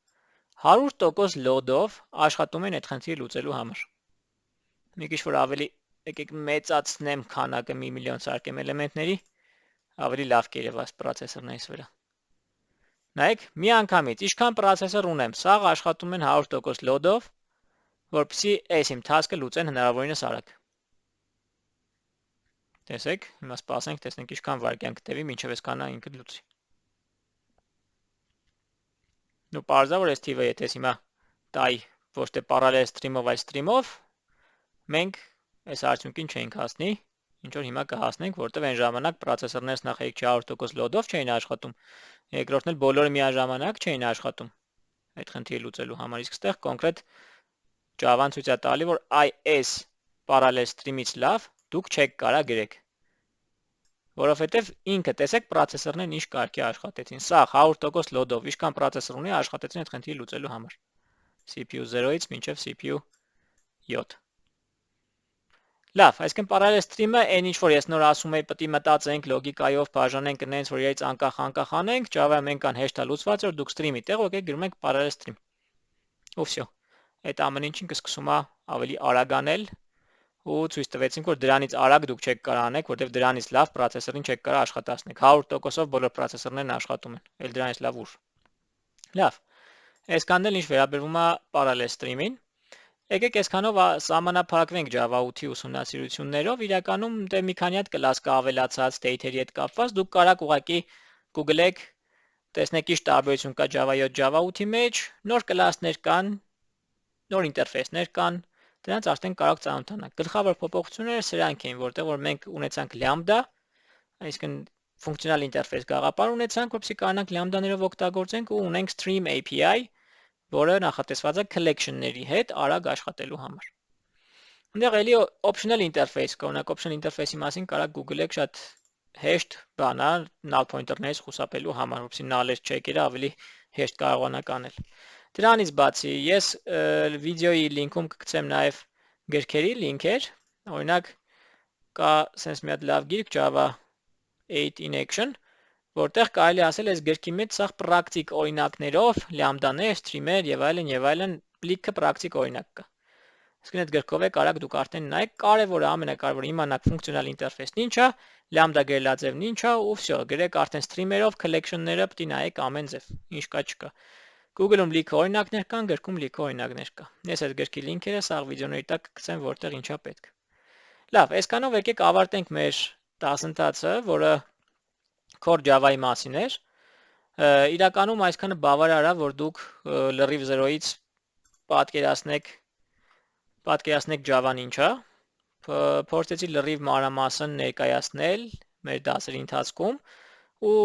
100% load-ով աշխատում են այդ խնդիրը լուծելու համար։ Մի քիչ որ ավելի եկեք մեծացնեմ քանակը 1 միլիոն սարքեմ էլեմենտների, ավելի լավ կերևաս պրոցեսորներից վրա։ Նայեք, մի անգամից ինչքան պրոցեսոր ունեմ, սաղ աշխատում են 100% load-ով, որպեսզի այս իմ task-ը լուծեն հնարավորինս արագ։ Տեսեք, հիմա սպասենք, տեսնենք ինչքան վայրկյան կտևի, մինչև այսքանը ինքը լուծի։ Նու պարզա որ այս թիվը եթե հիմա տայի ոչ թե parallel stream-ով, այլ stream-ով, մենք այս արդյունքին չենք հասնի, ինչ որ հիմա կհասնենք, որտեղ այն ժամանակ պրոցեսորներս նախ 100% load-ով չէին աշխատում, երկրորդն էլ բոլորը միաժամանակ չէին աշխատում այդ խնդիրը լուծելու համար, իսկ այստեղ կոնկրետ Java-ն ցույց է տալի, որ այս parallel stream-ից լավ դուք չեք կարա գրեք։ Որովհետև ինքը տեսեք պրոցեսորներն ինչ կարգի աշխատեցին։ Սա 100% load-ով ինչքան պրոցեսոր ունի աշխատեցին այդ խնդիրը լուծելու համար։ CPU 0-ից մինչև CPU 7։ Լավ, այսինքն parallel stream-ը այն ինչ որ ես նոր ասում եի, պետք է մտածենք լոգիկայով, բաժանենք այնց որ իրից անկախ անենք, Java-ում այնքան հեշտ է լուծված, որ դուք stream-ի տեղ եկեք գրում եք parallel stream։ Ու վсё։ Այդ ամեն ինչին կսկսում է ավելի արագ անել ու ցույց տվեցինք, որ դրանից արագ դուք չեք կարող անեք, որտեղ դրանից լավ պրոցեսորին չեք կարող աշխատացնել։ 100%-ով բոլոր պրոցեսորներն աշխատում են, էլ դրանից լավ ուր։ Լավ։ Այսքանն էլ ինչ վերաբերվում է parallel stream-ին։ Եկեք այսքանով սահմանափակվենք Java 8-ի ուսումնասիրություններով, իրականում դե մի քանի հատ կլաս կա ավելացած data-երի հետ կապված, դուք կարող ուղղակի Google-եք, տեսնեք ինչ տարբերություն կա Java 7, Java 8-ի մեջ, նոր կլասներ կան, նոր ինտերֆեյսներ կան, դրանց արդեն կարող ծանոթանանք։ Գլխավոր փոփոխությունները սրանք էին, որտեղ որ մենք ունեցանք լամբդա, այսինքն ֆունկցիոնալ ինտերֆեյս գաղափար ունեցանք, որպեսզի կարողանանք լամբդաներով օգտագործենք ու ունենք stream API, որը նախատեսված է collection-ների հետ արագ աշխատելու համար։ Այնտեղ էլի optional interface կա, օրինակ optional interface-ի մասին կարող Google-եք շատ հեշտ բան է null pointer-ներից խուսափելու համար, որպեսզի knowledge check-երը ավելի հեշտ կարողանաք անել։ Դրանից բացի ես վիդեոյի լինքում կգցեմ նաև գրքերի լինքեր, օրինակ կա sense մի հատ լավ գիրք Java 8 in action, որտեղ կարելի ասել այս գրքի մեջ սաղ պրակտիկ օրինակներով, լամբդաներ, սթրիմեր եւ այլն լիքը պրակտիկ օրինակ կա։ Իսկ այդ գրքով եք արագ դուք արդեն նայեք, կարևորը ամենակարևորը իմանաք ֆունկցիոնալ ինտերֆեյսն ինչ է, լամբդա գրելաձևն ինչ է ու վсё, գրեք արդեն սթրիմերով collection-ները պետք է նայեք ամեն ձև, ինչ կա չկա։ Google-ում լիքը օրինակներ կան, գրքում լիքը օրինակներ կա։ Ես այդ գրքի լինքերը սաղ վիդեոների տակ կգցեմ, որտեղ ինչա պետք։ Լավ, այսքանով եկեք ավարտենք մեր դասընթացը, որը Core Java-ի մասին էր։ Իրականում այսքանը բավարար է, որ դուք լրիվ 0-ից պատկերացնեք Java-ն ինչ է, փորձեցի լրիվ մանրամասն ներկայացնել մեր դասերի ընթացքում ու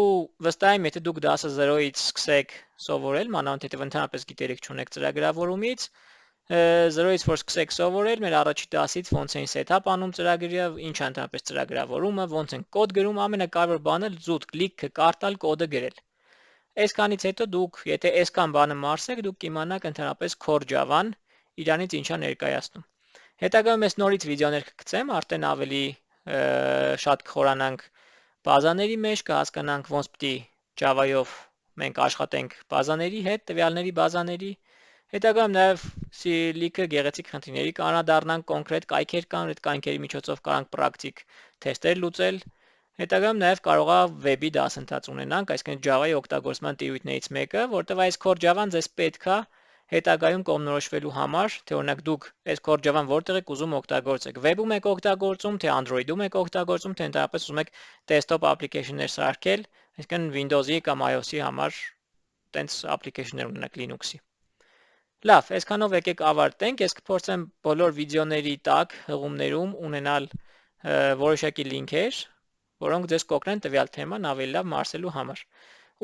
վստահ եմ, եթե դուք դասը 0-ից սկսեք սովորել, մանավանդ եթե ընդհանրապես գիտելիք չունեք ծրագրավորումից, 0-ից որ սկսեք սովորել, մեր առաջի դասից ոնց են setup անում ծրագրերը, ինչ է ընդհանրապես ծրագրավորումը, ոնց են կոդ գրում, ամենակարևոր բանը զուտ կլիքը կարտալ կոդը գրել։ Այսքանից հետո դուք, եթե այսքան բանը մարսեք, դուք կիմանաք ընդհանրապես Core Java-ն իրանից ինչա ներկայացնում։ Հետագայում ես նորից վիդեոներ կգցեմ, արդեն ավելի շատ կխորանանք բազաների մեջ, կհասկանանք ոնց պիտի Java-ով մենք աշխատենք բազաների հետ, տվյալների բազաների։ Հետագայում նաև լիքը գեղեցիկ խնդիրների կանրադառնանք, կոնկրետ կայքեր կան, այդ կայքերի միջոցով կարանք պրակտիկ թեստեր լուծել։ Հետագայում նաև կարող է վեբի դասընթաց ունենանք, այսինքն Java-ի օգտագործման տիրույթներից մեկը, որտեղ այս Core Java-ն ձեզ պետք է հետագայում կողմնորոշվելու համար, թե օրինակ դուք այս Core Java-ն որտեղ եք ուզում օգտագործեք, web-ում եք օգտագործում, թե Android-ում եք օգտագործում, թե ընդհանրապես ուզում եք desktop application-ներ սարքել, այսինքն Windows-ի կամ iOS-ի համար տենց application-ներ ունենաք Linux-ի։ Լավ, այսքանով եկեք ավարտենք, ես կփորձեմ բոլոր վիդեոների տակ հղումներում ունենալ որոշակի լինքեր, որոնք ձեզ կօգնեն տվյալ թեման ավելի լավ մարսելու համար։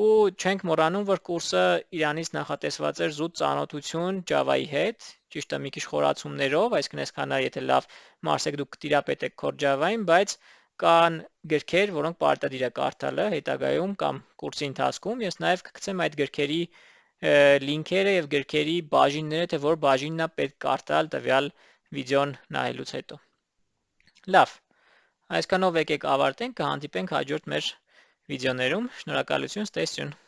Ու չենք մոռանում, որ կուրսը իրանից նախատեսված էր զուտ ծանոթություն Java-ի հետ, ճիշտ է մի քիչ խորացումներով, այսինքն այսքան եթե լավ մարսեք դուք կտիրապետեք Core Java-ին, բայց կան գրքեր, որոնք պարտադիր է կարդալը հետագայում կամ կուրսի ընթացքում, ես նաև կգցեմ այդ գրքերի լինքերը եւ գրքերի բաժինները, թե որ բաժինն է պետք կարդալ տվյալ վիդեոն նայելուց հետո։ Լավ, այսքանով եկեք ավարտենք, կհանդիպենք հաջորդ մեր վիդեոներում, շնորհակալություն, stay tuned։